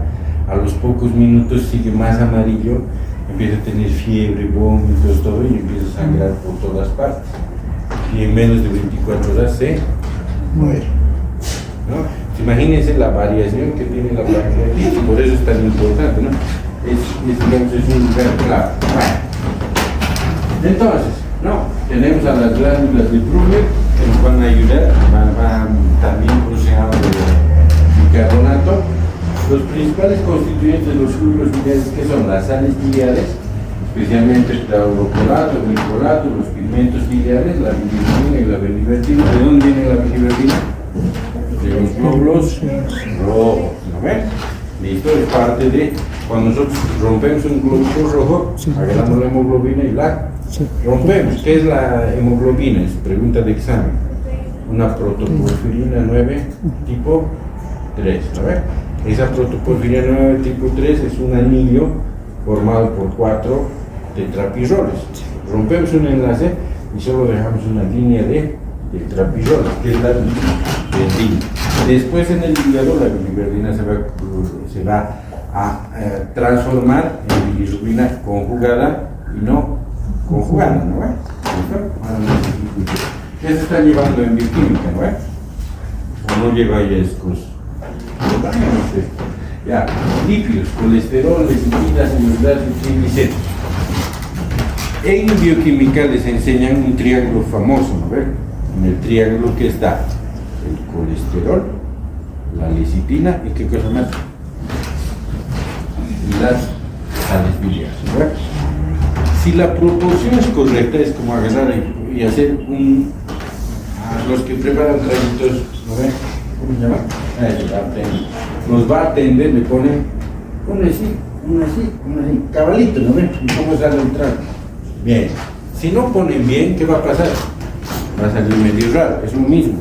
A los pocos minutos sigue más amarillo, empieza a tener fiebre, vómitos, todo, y empieza a sangrar por todas partes. Y en menos de 24 horas se muere, ¿no? Imagínense la variación que tiene la pancreatitis, por eso es tan importante, ¿no? Es un lugar clave. Entonces, ¿no? Tenemos a las glándulas de Brugger que nos van a ayudar, también producen agua de bicarbonato. Los principales constituyentes de los jugos biliares, que son las sales biliares, especialmente el clorocolato, el glicolato, los pigmentos biliares, la bilirrubina y la bilivertina. ¿De dónde viene la bilivertina? De los glóbulos rojos, ¿no ven? Listo, es parte de cuando nosotros rompemos un glóbulo rojo, agarramos la hemoglobina y la rompemos. ¿Qué es la hemoglobina? Es pregunta de examen. una protoporfirina 9 tipo 3, ¿no? Esa protoporfirina 9 tipo 3 es un anillo formado por 4 tetrapirroles. Rompemos un enlace y solo dejamos una línea de tetrapirroles, que es la biliverdina. Después en el hígado la biliverdina se va a transformar en bilirrubina conjugada y no conjugada, ¿no? ¿Qué se está llevando en bioquímica, no? ¿O no lleva ya esas cosas? Ya, lípidos, colesterol, lecitina, celulosa y triglicéridos. En bioquímica les enseñan un triángulo famoso, ¿no? En el triángulo que está el colesterol, la lecitina y qué cosa más, las sales biliares, ¿no? Si la proporción es correcta, es como agarrar y hacer a los que preparan traguitos, ¿no? ¿Cómo se llama? Los bartenders le ponen uno así, cabalito, ¿no ven? ¿Y cómo sale el trago? Bien. Si no ponen bien, ¿qué va a pasar? Va a salir medio raro, es lo mismo.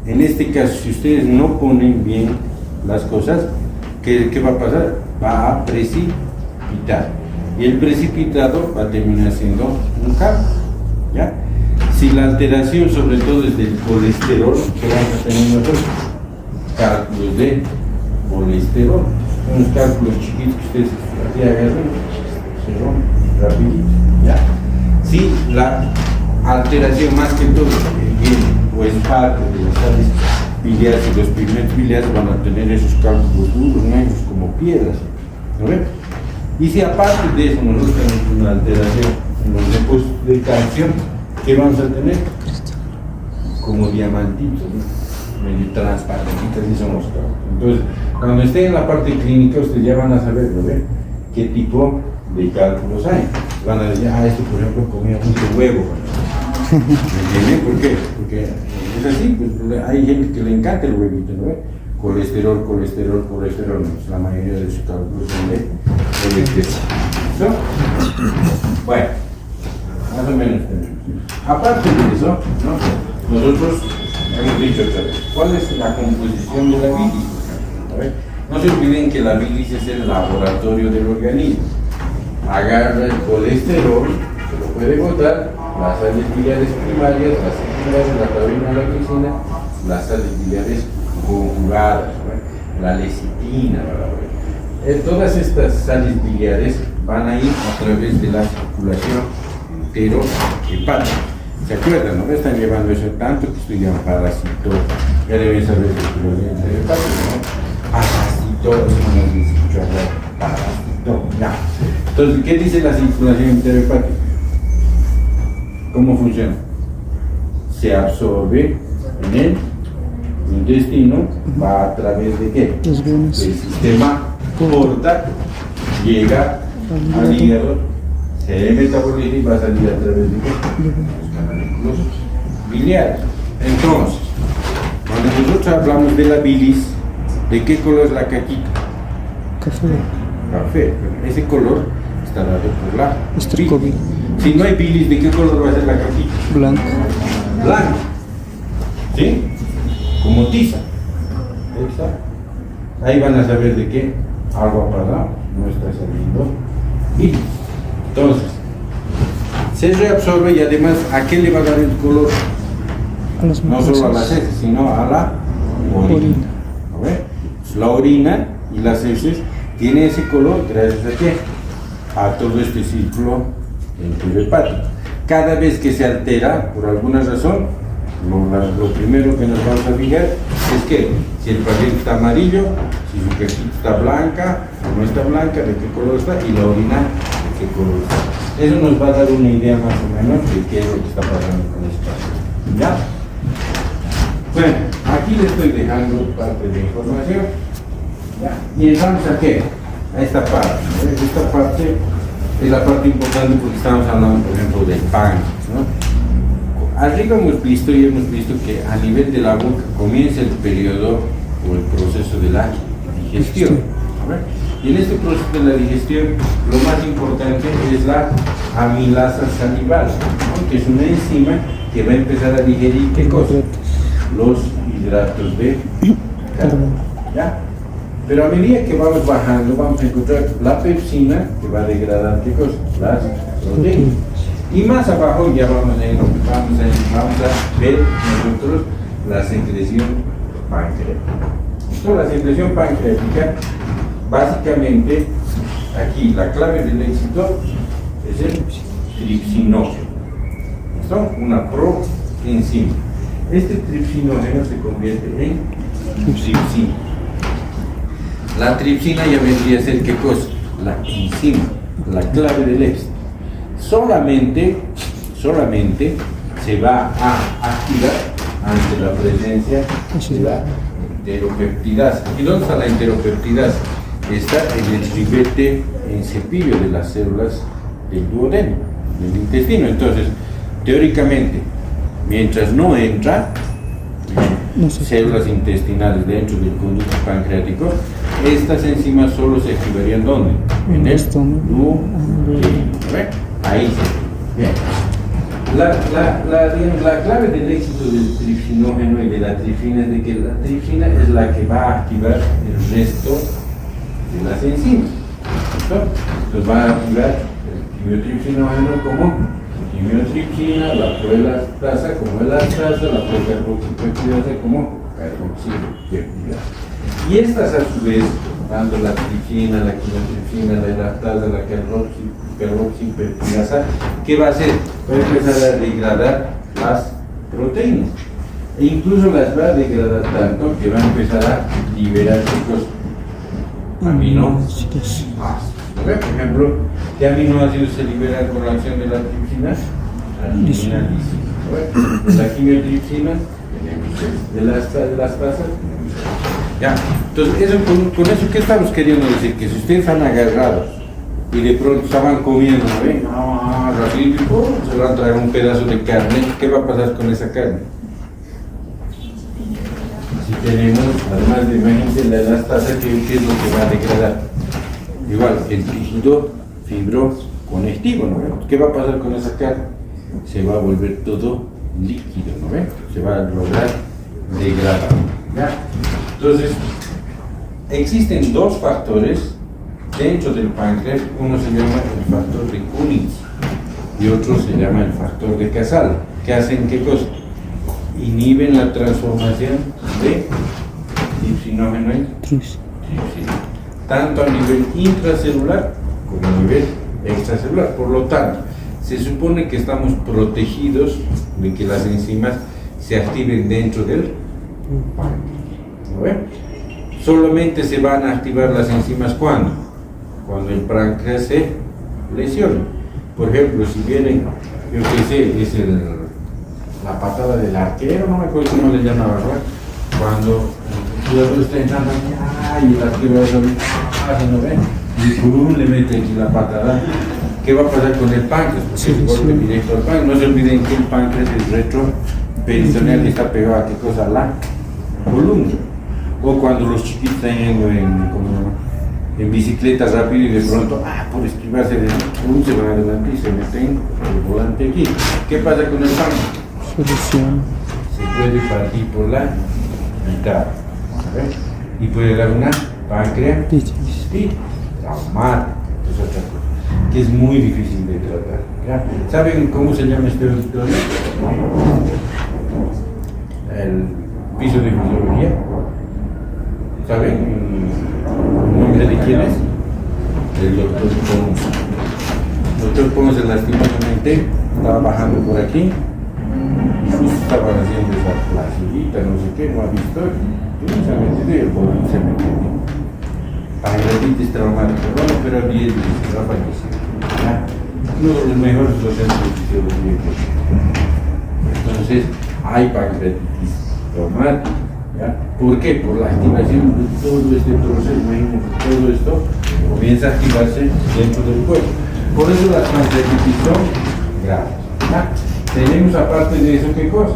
En este caso, si ustedes no ponen bien las cosas, ¿qué va a pasar? Va a precipitar. Y el precipitado va a terminar siendo un cálculo, ¿ya? Si la alteración, sobre todo es del colesterol, ¿qué vamos a tener nosotros? Cálculos de colesterol, unos cálculos chiquitos que ustedes así agarran, se rompen rapidito, ¿ya? Si la alteración más que todo viene o es parte de las sales biliares y los pigmentos biliares, van a tener esos cálculos duros, negros, como piedras, ¿no ven? Y si aparte de eso nosotros tenemos una alteración en los depósitos de calcio, ¿qué vamos a tener? Como diamantitos, ¿no? Medio transparentitas, y son los cálculos. Entonces, cuando estén en la parte clínica, ustedes ya van a saber, ¿no ven? ¿Qué tipo de cálculos hay? Van a decir, este por ejemplo comía mucho huevo. ¿Me entienden? ¿Por qué? Porque es así, pues, hay gente que le encanta el huevito, ¿no? Colesterol, no, la mayoría de sus cálculos son de exceso. ¿No? Bueno, más o menos tenemos. Aparte de eso, ¿no? Nosotros hemos dicho otra vez, ¿cuál es la composición de la bilis? No se olviden que la bilis es el laboratorio del organismo. Agarra el colesterol, se lo puede botar, las sales biliares primarias, las secundarias, la taurina, la glicina, las sales biliares conjugadas, ¿no? La lecitina, ¿no? Todas estas sales biliares van a ir a través de la circulación enterohepática. ¿Se acuerdan? ¿No? Me están llevando eso tanto que estudian parásito, ya deben saber de circulación enterohepática, ¿no? Parásito, eso no nos dice mucho hablar, parásito, ya. Entonces, ¿qué dice la circulación enterohepática? ¿Cómo funciona? Se absorbe en el intestino, va a través de ¿qué? Los venas. Del sistema porta, llega al hígado, se metaboliza y va a salir a través de ¿qué? Los canalículos biliares. Entonces, cuando nosotros hablamos de la bilis, ¿de qué color es la caquita? Café. Café. Ese color está dado por la Estricovil. Si no hay bilis, ¿de qué color va a ser la caquita? Blanco. Blanco. ¿Sí? Como tiza. Exacto. Ahí van a saber de qué algo ha pasado, no está saliendo bilis. Entonces, se reabsorbe y además, ¿a qué le va a dar el color? A las No solo a las mucosas. heces, sino a la orina. ¿No ve? La orina y las heces tienen ese color gracias a qué? A todo este ciclo enterohepático. Cada vez que se altera, por alguna razón, lo primero que nos vamos a fijar es que si el paciente está amarillo, si su cajita está blanca o no está blanca, de qué color está, y la orina de qué color está. Eso nos va a dar una idea más o menos de qué es lo que está pasando con este paciente. ¿Ya? Bueno, aquí le estoy dejando parte de información. ¿Ya? Y entramos a qué? A esta parte. ¿No? Esta parte es la parte importante porque estamos hablando, por ejemplo, del páncreas, ¿no? Arriba hemos visto que a nivel de la boca comienza el periodo o el proceso de la digestión. Y en este proceso de la digestión, lo más importante es la amilasa salival, ¿no? Que es una enzima que va a empezar a digerir ¿qué cosa? los hidratos de carbono. ¿Ya? Pero a medida que vamos bajando, vamos a encontrar la pepsina, que va a degradar ¿qué cosa? Las proteínas. Y más abajo ya vamos a ver nosotros la secreción pancreática. Entonces, la secreción pancreática, básicamente, aquí la clave del éxito es el tripsinógeno. ¿Listo? Una proenzima. Este tripsinógeno se convierte en tripsina. La tripsina ya vendría a ser ¿qué cosa? La enzima, la clave del éxito. Solamente se va a activar ante la presencia de la enteropeptidasa. ¿Y dónde está la enteropeptidasa? Está en el ribete en cepillo de las células del duodeno, del intestino. Entonces, teóricamente, mientras no entra células intestinales dentro del conducto pancreático, estas enzimas solo se activarían ¿dónde? En el duodeno. Ahí sí. Bien. La clave del éxito del tripsinógeno y de la tripsina es de que la tripsina es la que va a activar el resto de las enzimas. ¿Listo? Entonces va a activar el quimiotripsinógeno como quimiotripsina, la proelastasa como elastasa, la procarboxipeptidasa como carboxipeptidasa. Y estas a su vez, tanto la tripsina, la quimiotripsina, la elastasa, la carboxipeptidasa, ¿qué va a hacer? Va a empezar a degradar las proteínas. E incluso las va a degradar tanto que va a empezar a liberar chicos aminoácidos. Por ejemplo, ¿qué aminoácidos se liberan con la acción de la tripsina? Adenina, lisina. La quimiotripsina, de las tasas. Ya, entonces, con eso, ¿qué estamos queriendo decir? Que si ustedes están agarrados y de pronto estaban comiendo, rapidito, se van a traer un pedazo de carne, ¿qué va a pasar con esa carne? Si tenemos, además de imagínense la elastasa, ¿qué es lo que va a degradar? Igual, el tejido fibroconectivo, ¿no ven? ¿Qué va a pasar con esa carne? Se va a volver todo líquido, ¿no ven? Se va a lograr degradar. ¿Ya? Entonces, existen dos factores dentro del páncreas. Uno se llama el factor de Cummings y otro se llama el factor de Casal, que hacen ¿qué cosa? Inhiben la transformación de tripsinógeno en tripsina, tanto a nivel intracelular como a nivel extracelular. Por lo tanto, se supone que estamos protegidos de que las enzimas se activen dentro del páncreas. ¿No ven? Solamente se van a activar las enzimas ¿cuándo? Cuando el páncreas se lesiona. Por ejemplo, si vienen, yo qué sé, es la patada del arquero, no me acuerdo cómo le llamaba, ¿verdad? Cuando el jugador está entrando y el arquero ¿no ven? Y pum, le mete aquí la patada. ¿Qué va a pasar con el páncreas? Porque se golpe directo al páncreas. No se olviden que el páncreas es retroperitoneal y está pegado a qué cosa, la columna. O cuando los chiquitos están yendo en bicicleta rápido y de pronto, por esquivarse del pum, se van adelante y se meten el volante aquí. ¿Qué pasa con el páncreas? Solución. Se puede partir por la mitad. Y puede dar una pancreatitis traumática, es otra cosa, que es muy difícil de tratar. ¿Ya? ¿Saben cómo se llama este auditorio? El piso de fisiología. ¿Saben el nombre de quién es? El doctor Ponce. El doctor Ponce lastimosamente estaba bajando por aquí y justo estaban haciendo esa placidita, no sé qué, no ha visto, y se ha metido y el bolón se metió. Pancreatitis traumática, bueno, pero 10 días, se va a fallecer. Uno de los mejores docentes de fisiología que hay. Entonces, hay pancreatitis traumática. ¿Ya? ¿Por qué? Por la activación de todo este proceso. Imagínense, todo esto comienza a activarse dentro del cuerpo. Por eso las pancreatitis son graves. ¿Ya? Tenemos aparte de eso, ¿qué cosa?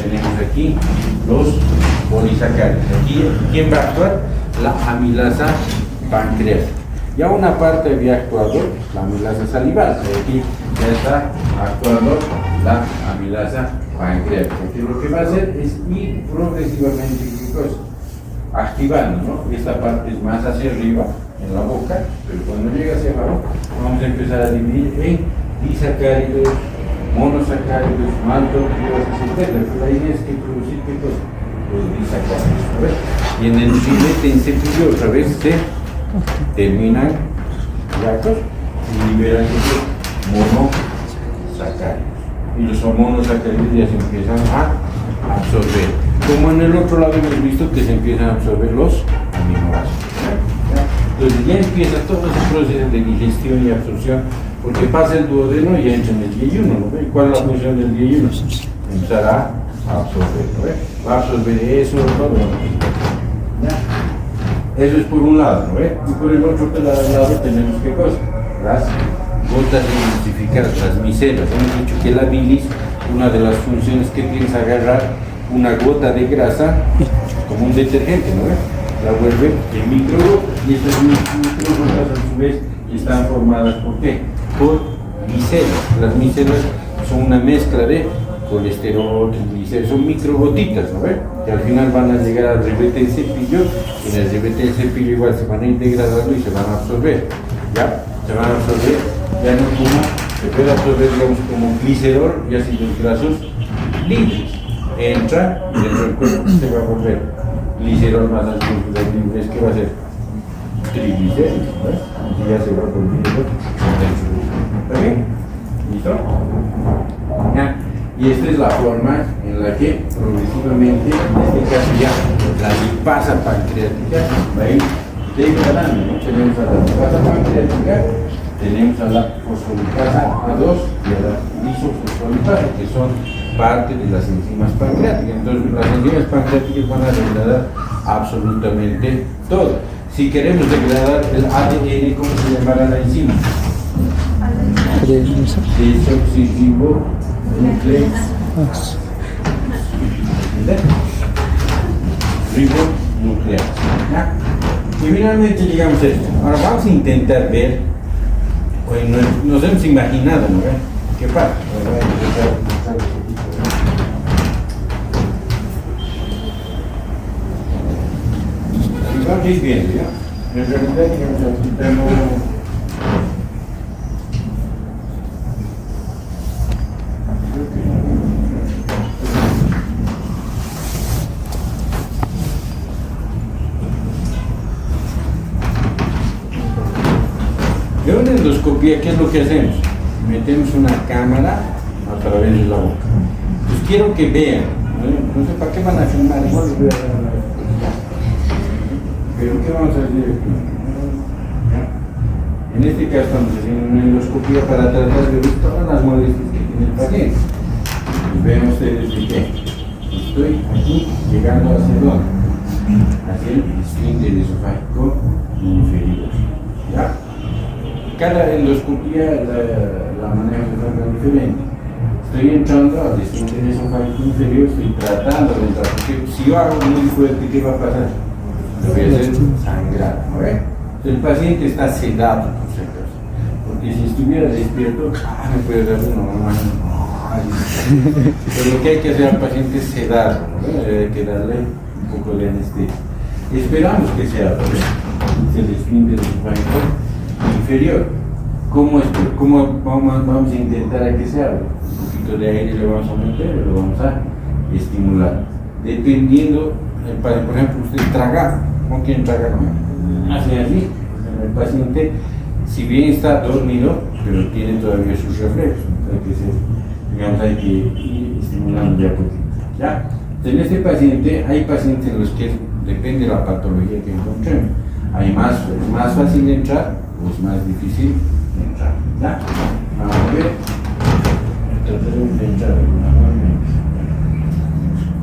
Tenemos aquí los polisacáridos. Aquí, ¿quién va a actuar? La amilasa pancreática. Ya una parte había actuado la amilasa salival, y aquí ya está actuando la amilasa pancreática, que lo que va a hacer es ir progresivamente, ¿qué cosa? Activando, ¿no? Esta parte es más hacia arriba, en la boca, pero cuando llega hacia abajo, vamos a empezar a dividir en disacáridos, monosacáridos, maltodextrinos, etc. Pero la idea es que producir, ¿qué cosa? Los disacáridos, ¿no? Y en el filete en cepillo otra vez se terminan lácteos y liberan esos monosacáridos. Y los monosacáridos ya se empiezan a absorber. Como en el otro lado hemos visto que se empiezan a absorber los aminoácidos. Entonces ya empieza todo ese proceso de digestión y absorción, porque pasa el duodeno y ya entra en el yeyuno, ¿no? ¿Y cuál es la función del yeyuno? Empezará a absorber, ¿no? Va a absorber eso, todo. ¿Ya? Eso es por un lado, ¿no? Y por el otro lado tenemos ¿qué cosa? Las gotas emulsificadas, las micelas. Hemos dicho que la bilis, una de las funciones que tiene es agarrar una gota de grasa como un detergente, ¿no? La vuelve en microgotas, y estas microgotas a su vez están formadas ¿por qué? Por micelas. Las micelas son una mezcla de colesterol, triglicéridos, son microgotitas, ¿no? Que al final van a llegar al ribete del cepillo, y en el ribete del cepillo igual se van a ir degradando y se van a absorber, ¿ya? Se van a absorber, ya no como, se puede absorber, digamos, como glicerol y ácidos grasos libres. Entra y dentro del cuerpo se va a volver glicerol más ácidos libres, ¿qué va a ser? Triglicéridos, ¿no? Y ya se va a volver dentro. ¿Está bien? ¿Listo? ¿Ya? Y esta es la forma en la que progresivamente, en este caso ya, la lipasa pancreática va a ir degradando, ¿no? Tenemos a la lipasa pancreática, tenemos a la fosfolipasa A2 y a la lisofosfolipasa, que son parte de las enzimas pancreáticas. Entonces las enzimas pancreáticas van a degradar absolutamente todo. Si queremos degradar el ADN, ¿cómo se llamará la enzima? Desoxirribonucleicasa. Ribonucleasa. ¿Ya? Y finalmente llegamos a esto. Ahora vamos a intentar ver, nos hemos imaginado, ¿no? ¿Qué pasa? Vamos a ir viendo, ¿ya? En realidad, digamos, aquí tenemos de una endoscopía, ¿qué es lo que hacemos? Metemos una cámara a través de la boca. Pues quiero que vean, no sé para qué van a filmar, igual les voy a dar una vez. Pero ¿qué vamos a hacer aquí? En este caso estamos haciendo una endoscopía para tratar de ver todas las molestias que tiene el paciente. Y vean ustedes de qué. Estoy aquí llegando hacia dónde? Hacia el esfínter esofágico inferior. ¿Ya? Cada endoscopía la manejo de forma diferente. Estoy entrando al esfínter esofágico inferior, estoy tratando de entrar, porque si yo hago muy fuerte, ¿qué va a pasar? Lo voy a hacer sangrar, ¿no ve? El paciente está sedado, por si acaso, porque si estuviera despierto, me puede dar pero lo que hay que hacer al paciente es sedarlo, ¿no? Hay que darle un poco de anestesia. Esperamos que sea, ¿no? El esfínter esofágico inferior. ¿Cómo vamos a intentar a que se abra? Un poquito de aire le vamos a meter y lo vamos a estimular. Dependiendo, por ejemplo, usted traga, ¿cómo quieren tragar? Hace así, el paciente, si bien está dormido, pero tiene todavía sus reflejos. Hay que ir estimulando ya poquito. ¿Ya? En este paciente, hay pacientes en los que depende de la patología que encontremos. Es más fácil de entrar o es más difícil de entrar. ¿Ya? Vamos a ver. Trataremos de entrar nuevamente.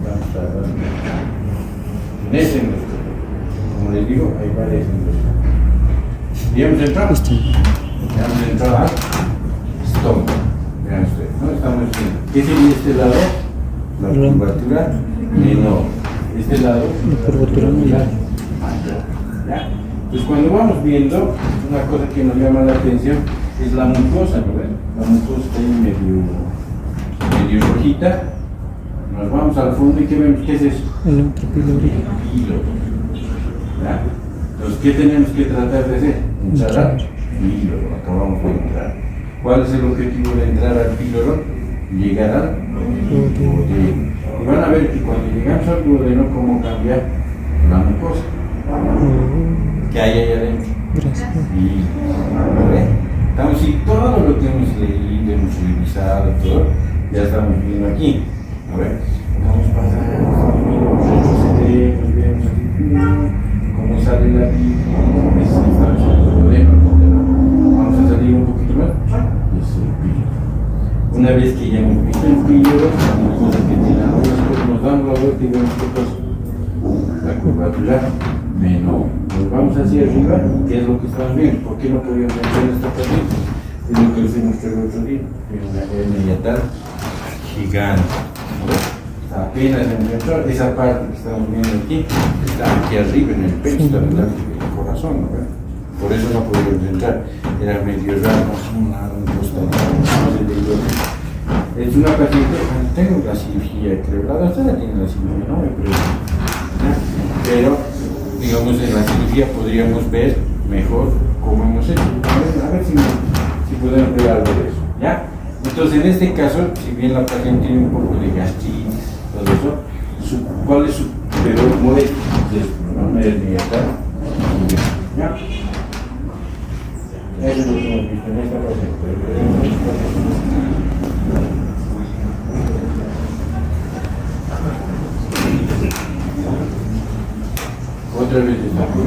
Vamos a tratar de entrar. En ese endoscopio, como les digo, hay varias endoscopias. ¿Y hemos entrado? Ya hemos entrado al estómago. Vean ustedes, ¿no? Estamos viendo. ¿Qué sería este lado? La curvatura menor. Este lado, la curvatura mayor. ¿Ya? Pues cuando vamos viendo, una cosa que nos llama la atención es la mucosa, ¿no ven? La mucosa está ahí medio rojita. Nos vamos al fondo y ¿qué vemos? ¿Qué es eso? El otro píloro. Píloro. ¿Ya? Entonces, ¿qué tenemos que tratar de hacer? Entrar al píloro, acabamos de entrar. ¿Cuál es el objetivo de entrar al píloro? Llegar al duodeno. Y van a ver que cuando llegamos al duodeno, ¿cómo cambia la mucosa? ¿Qué hay ahí adentro? Gracias. Y, ¿vale? Estamos, y todo lo que hemos leído, hemos revisado, todo, ya estamos viendo aquí. A ver, vamos pasando, retrocedemos, vemos aquí, cómo sale la vida, estamos en el duodeno, vamos a salir un poquito más, y es el píloro. Una vez que ya hemos visto el píloro, la cosa que tiene ahora, nos damos la vuelta y vemos qué cosa, la curvatura menor. Nos vamos hacia arriba, ¿qué es lo que estamos viendo? ¿Por qué no podíamos entrar en esta paciente? Es lo que les mostré el otro día, tiene una hernia yatal gigante. Apenas entró, esa parte que estamos viendo aquí está aquí arriba en el pecho, está delante del corazón, ¿no? Por eso no podíamos entrar, era medio raro, un costado. Es una paciente, tengo la cirugía, creo, la doctora tiene la cirugía, no me preocupa, pero digamos en la cirugía podríamos ver mejor cómo hemos hecho, a ver si podemos ver algo de eso, ¿ya? Entonces, en este caso, si bien la paciente tiene un poco de gastritis, todo eso, ¿cuál es su peor modelo? Una hernia yatal. ¿Ya? Eso es lo que hemos visto en esta paciente. Otra vez estamos,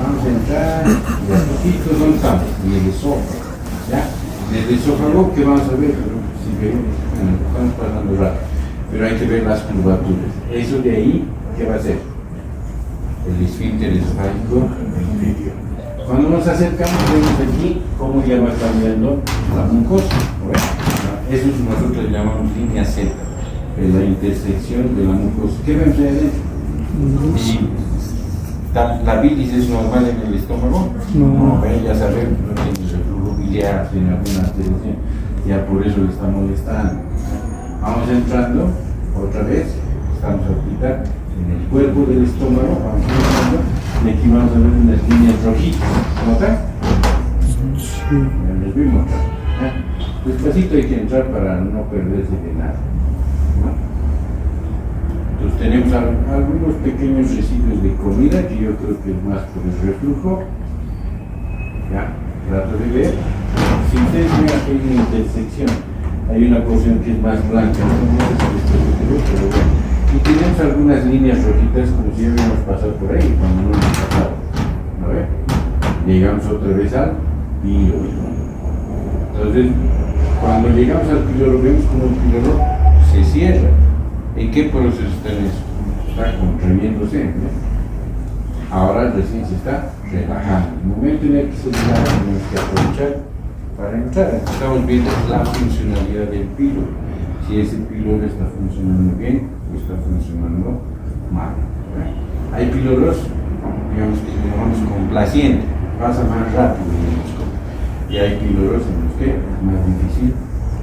vamos a entrar, y a poquito, ¿dónde estamos? En el esófago, ¿ya? En el esófago, ¿qué vamos a ver? Si vemos, bueno, estamos pasando rápido, pero hay que ver las curvaturas. Eso de ahí, ¿qué va a ser? El esfínter esofágico inferior. Cuando nos acercamos, vemos aquí cómo ya va cambiando la mucosa. Eso nosotros llamamos línea Z, la intersección de la mucosa. ¿Qué vemos ahí adentro? Y la bilis es normal en el estómago. No, ya sabemos, no tiene reflujo biliar, tiene alguna alteración, ya por eso le está molestando. Vamos entrando otra vez, estamos ahorita en el cuerpo del estómago, vamos entrando, y aquí vamos a ver unas líneas rojitas, ¿notan? Sí. Les voy a mostrar. Despacito hay que entrar para no perderse de nada, ¿no? Entonces tenemos algunos pequeños residuos de comida que yo creo que es más por el reflujo. Ya, trato de ver. Si ustedes ven aquí hay una intersección, hay una porción que es más blanca, no sé si pero bueno. Y tenemos algunas líneas rojitas como si hubiéramos pasado por ahí cuando no hemos pasado. ¿No ve? Llegamos otra vez al píloro. Entonces, cuando llegamos al píloro, vemos como el píloro se cierra. ¿En qué proceso está en eso? Está contrayéndose, ¿no? Ahora recién se está relajando. El momento en el que se relaja tenemos que aprovechar para entrar. Estamos viendo la funcionalidad del píloro. Si ese píloro está funcionando bien o está funcionando mal. ¿No? Hay píloros, digamos que llamamos complacientes, pasa más rápido en el endoscopio. Y hay píloros en los que es más difícil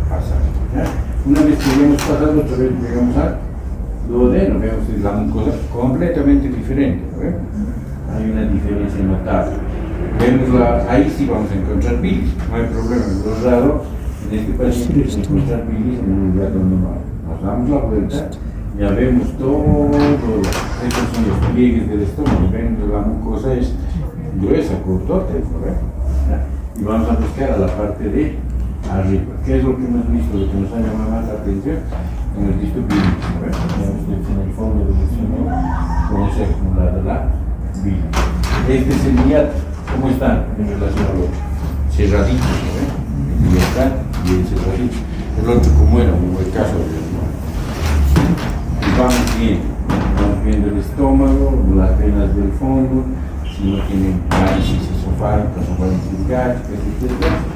pasar. ¿Ya? Una vez que hemos pasado, otra vez llegamos al duodeno, vemos que la mucosa completamente diferente, ¿no? Hay una diferencia notable. Ahí sí vamos a encontrar bilis, no hay problema. Lo raro en este paciente es encontrar bilis en un lugar donde nos damos la vuelta, ya vemos todo, estos son los pliegues del estómago, ven que la mucosa es gruesa, cortota, ¿no? Y vamos a buscar a la parte de arriba. ¿Qué es lo que hemos visto? Lo que nos ha llamado más la atención, hemos visto bilis, ¿no? En el fondo del estómago, con ese acumulado la bilis. Este es el hiato. ¿Cómo están en relación al otro? Cerraditos, ¿no? El diafragma y el cerradito. El otro como era, como el caso de y vamos viendo el estómago, las venas del fondo, si no tienen varices esofágicas o varices gástricas, etc.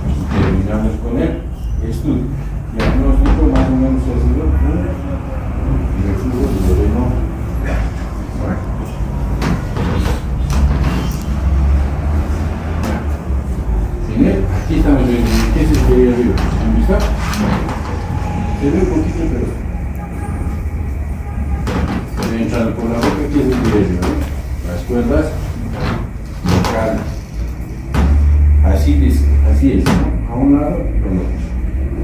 Y terminamos con el estudio. Diagnóstico más o menos ha sido un reflujo de duodeno. ver, ¿qué se ve ahí arriba? ¿Han visto? Se ve un poquito, pero se ve entrando por la boca, ¿qué se ve ahí arriba? Las cuerdas vocales. Así es, ¿no? A un lado y con otro.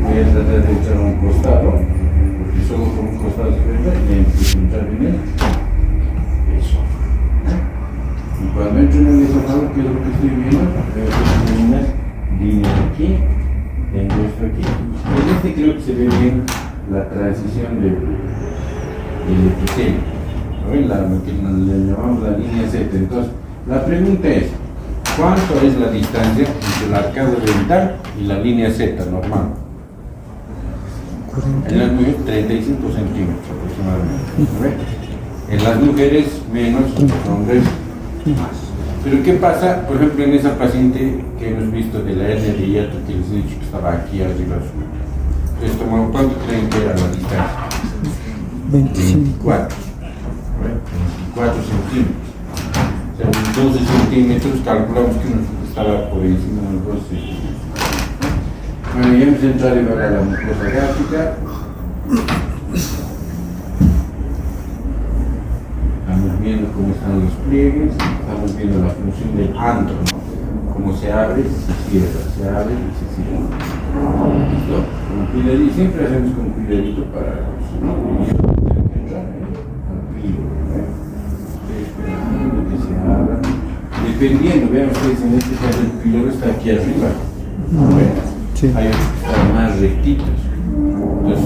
Voy a tratar de echar a un costado, porque solo con un costado se ve y empiezo a entrar en él. Eso. Y cuando entro en el esófago, ¿qué es lo que estoy viendo? Veo que tengo unas líneas aquí, tengo esto aquí. En este creo que se ve bien la transición del epitelio. ¿No ven? Lo que le llamamos la línea Z. Entonces, la pregunta es, ¿cuánto es la distancia entre el arcado dental y la línea Z normal? En las mujeres 35 centímetros aproximadamente. ¿No ven? En las mujeres menos, en los hombres más. Pero ¿qué pasa, por ejemplo, en esa paciente que hemos visto de la hernia de hiato que les he dicho que estaba aquí arriba su estómago? ¿Cuánto creen que era la distancia? 24. 24 centímetros. O sea, unos 12 centímetros, calculamos que uno estaba por encima de los 12 centímetros. Bueno, ya hemos entrado a ver a la mucosa gástrica. Estamos viendo cómo están los pliegues, estamos viendo la función del antro, ¿no? Cómo se abre y se cierra, se abre y se cierra. ¿Listo? Con cuidadito, siempre hacemos con cuidadito para ¿no? Y yo tengo que entrar al pilo, ¿no? Esperando que se abra. Dependiendo, vean ustedes, en este caso el pilo está aquí arriba. ¿No? Sí. Hay otros que están más rectitos. Entonces,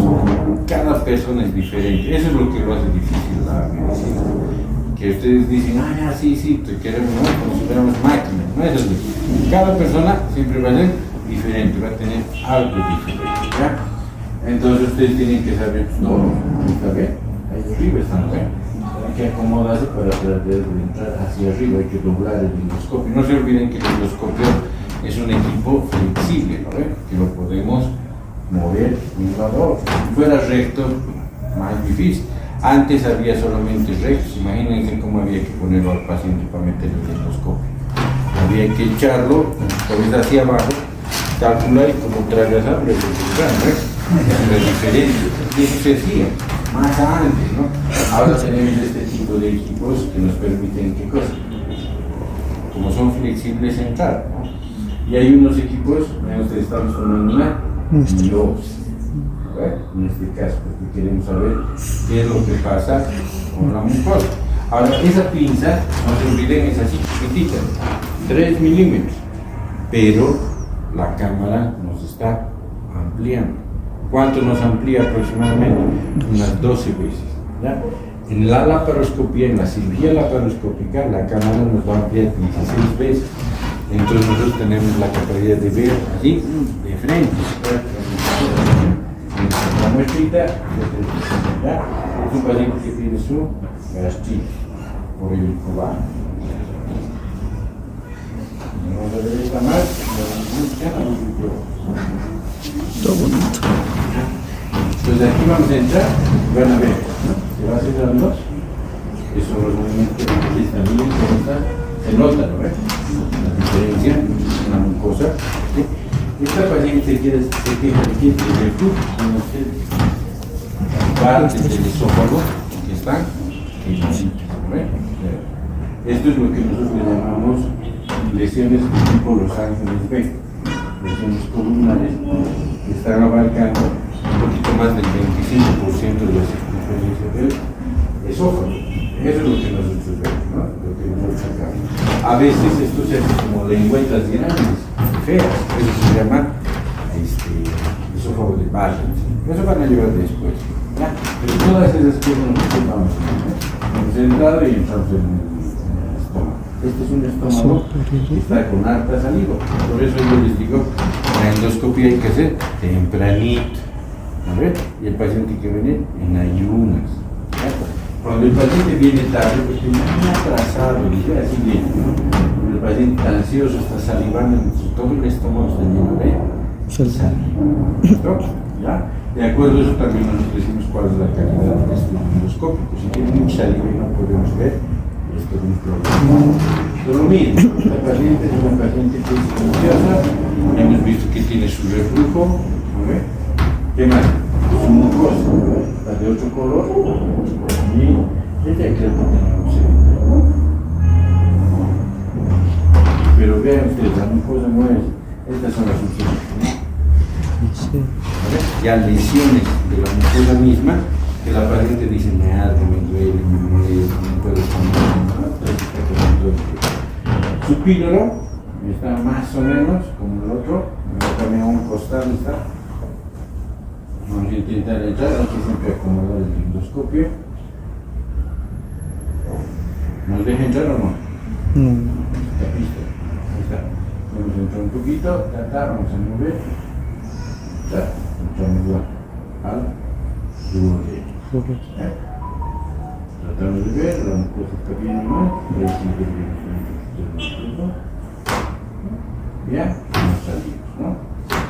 cada persona es diferente. Eso es lo que lo hace difícil la medicina. Que ustedes dicen, sí, te queremos, ¿no? Como si fuéramos máquinas. No es así. Cada persona siempre va a ser diferente, va a tener algo diferente. ¿Ya? Entonces, ustedes tienen que saber todo. ¿Está bien? Ahí arriba están, ¿ven? Hay que acomodarse para tratar de entrar hacia arriba. Hay que doblar el endoscopio. No se olviden que el endoscopio es un equipo flexible, ¿no ven? Que lo podemos mover de un lado a otro. Si fuera recto, más difícil. Antes había solamente rectos. Imagínense cómo había que ponerlo al paciente para meterle el endoscopio. Había que echarlo, cabeza hacia abajo, calcular y como tragas hambre, es diferente. Y eso se hacía más antes, ¿no? Ahora tenemos este tipo de equipos que nos permiten, ¿qué cosa? Como son flexibles, entrar, ¿no? Y hay unos equipos, nosotros estamos tomando una biopsia, en este caso, porque queremos saber qué es lo que pasa con la mucosa. Ahora, esa pinza, no se olviden, es así chiquitita, 3 milímetros, pero la cámara nos está ampliando. ¿Cuánto nos amplía aproximadamente? Unas 12 veces. ¿Ya? En la laparoscopía, en la cirugía laparoscópica, la cámara nos va a ampliar 16 veces. Entonces nosotros tenemos la capacidad de ver así, de frente. La muestrita, ¿ya? Es un paciente que tiene su gastritis por el cubano. Vamos a ver esta más. Todo bonito. Entonces aquí vamos a entrar, van a ver, ¿no? Se va cerrando, esos son los movimientos que están bien, se nota, ¿no? La diferencia, una mucosa. ¿Sí? Esta paciente se queda aquí desde el tubo, partes del esófago que están en la cinta, ¿no? Esto es lo que nosotros le llamamos lesiones tipo Los Ángeles B, lesiones columnares que están abarcando un poquito más del 25% de la circunferencia del esófago. Eso es lo que nosotros vemos, ¿no? Lo que nosotros sacamos. A veces esto se hace como lengüetas grandes, feas, eso se llama esófago de Barrett. Eso van a llevar después, ¿ya? Pero todas esas cosas nosotros vamos a ver. Hemos entrado y entramos en el estómago. Este es un estómago que está con harta saliva. Por eso yo les digo, la endoscopia hay que hacer tempranito. ¿A ver? Y el paciente que viene en ayunas. ¿Ya? Cuando el paciente viene tarde, pues viene atrasado, y así viene, ¿no? El paciente está ansioso, está salivando, todo el estómago está lleno de saliva. ¿Listo? ¿Ya? De acuerdo a eso también nosotros decimos cuál es la calidad del estudio endoscópico. Si tiene mucha saliva y no podemos ver, esto es un problema. Pero lo mismo, esta paciente es una paciente que es ansiosa, hemos visto que tiene su reflujo, ¿no ve? ¿Qué más? Su mucosa, ¿no ve? La de otro color, y ella creo que tiene un sedentario. Pero vean ustedes, la mucosa no es, estas son las funciones, ¿no? Ya lesiones de la mucosa misma, que la paciente dice me arde, me duele, me molesta, no puedo comer, ¿no? Su píloro está más o menos como el otro, también a un costado está. Vamos a intentar echar, hay que siempre acomodar el endoscopio. ¿Nos deja entrar o no? Está listo. Ahí está. Vamos a entrar un poquito, vamos a mover. Entramos al duodeno. Tratamos de ver, la mucosa está bien nomás, por ahí siempre vemos un poquito. Ya, nos salimos, ¿no?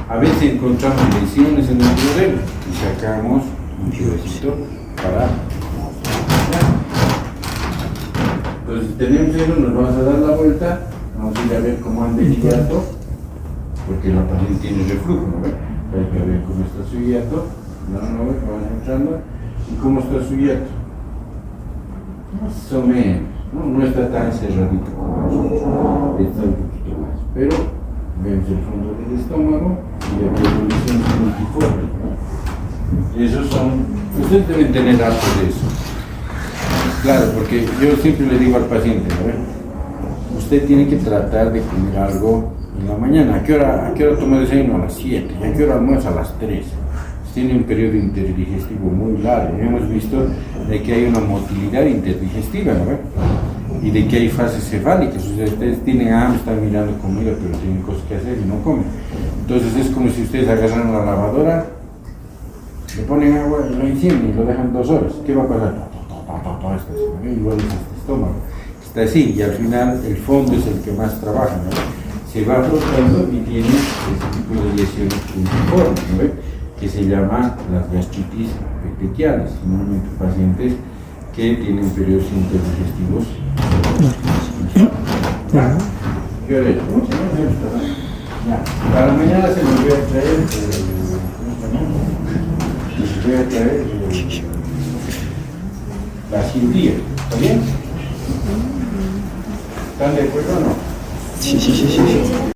A veces encontramos lesiones en el duodeno y sacamos un pedacito para mostrar. Entonces, si tenemos eso, nos vamos a dar la vuelta, vamos a ir a ver cómo anda el hiato, porque la paciente tiene reflujo, ¿no? Hay que ver cómo está su hiato, no ve, vamos entrando, y cómo está su hiato. Más o menos, no está tan cerradito como nosotros, está un poquito más, pero vemos el fondo del estómago y la evolución multiforme. Esos son, ustedes deben tener harto de eso. Claro, porque yo siempre le digo al paciente, ¿no? Usted tiene que tratar de comer algo en la mañana. ¿A qué hora toma desayuno? A las 7. ¿Y a qué hora almuerza? A las 3. Tiene un periodo interdigestivo muy largo. Hemos visto de que hay una motilidad interdigestiva, ¿no? Y de que hay fases cefálicas. O sea, ustedes tienen hambre, están mirando comida, pero tienen cosas que hacer y no comen. Entonces es como si ustedes agarran la lavadora, le ponen agua y lo encienden y lo dejan 2 horas. ¿Qué va a pasar? Igual es este estómago. Está así y al final el fondo es el que más trabaja, ¿no? Se va flotando y tiene ese tipo de lesiones puntiformes, ¿no? Que se llaman las gastritis petequiales, normalmente pacientes que tienen periodos interdigestivos. ¿Qué hora es? Para mañana se nos voy a traer, la cirugía, ¿está bien? ¿Están de acuerdo o no? Sí.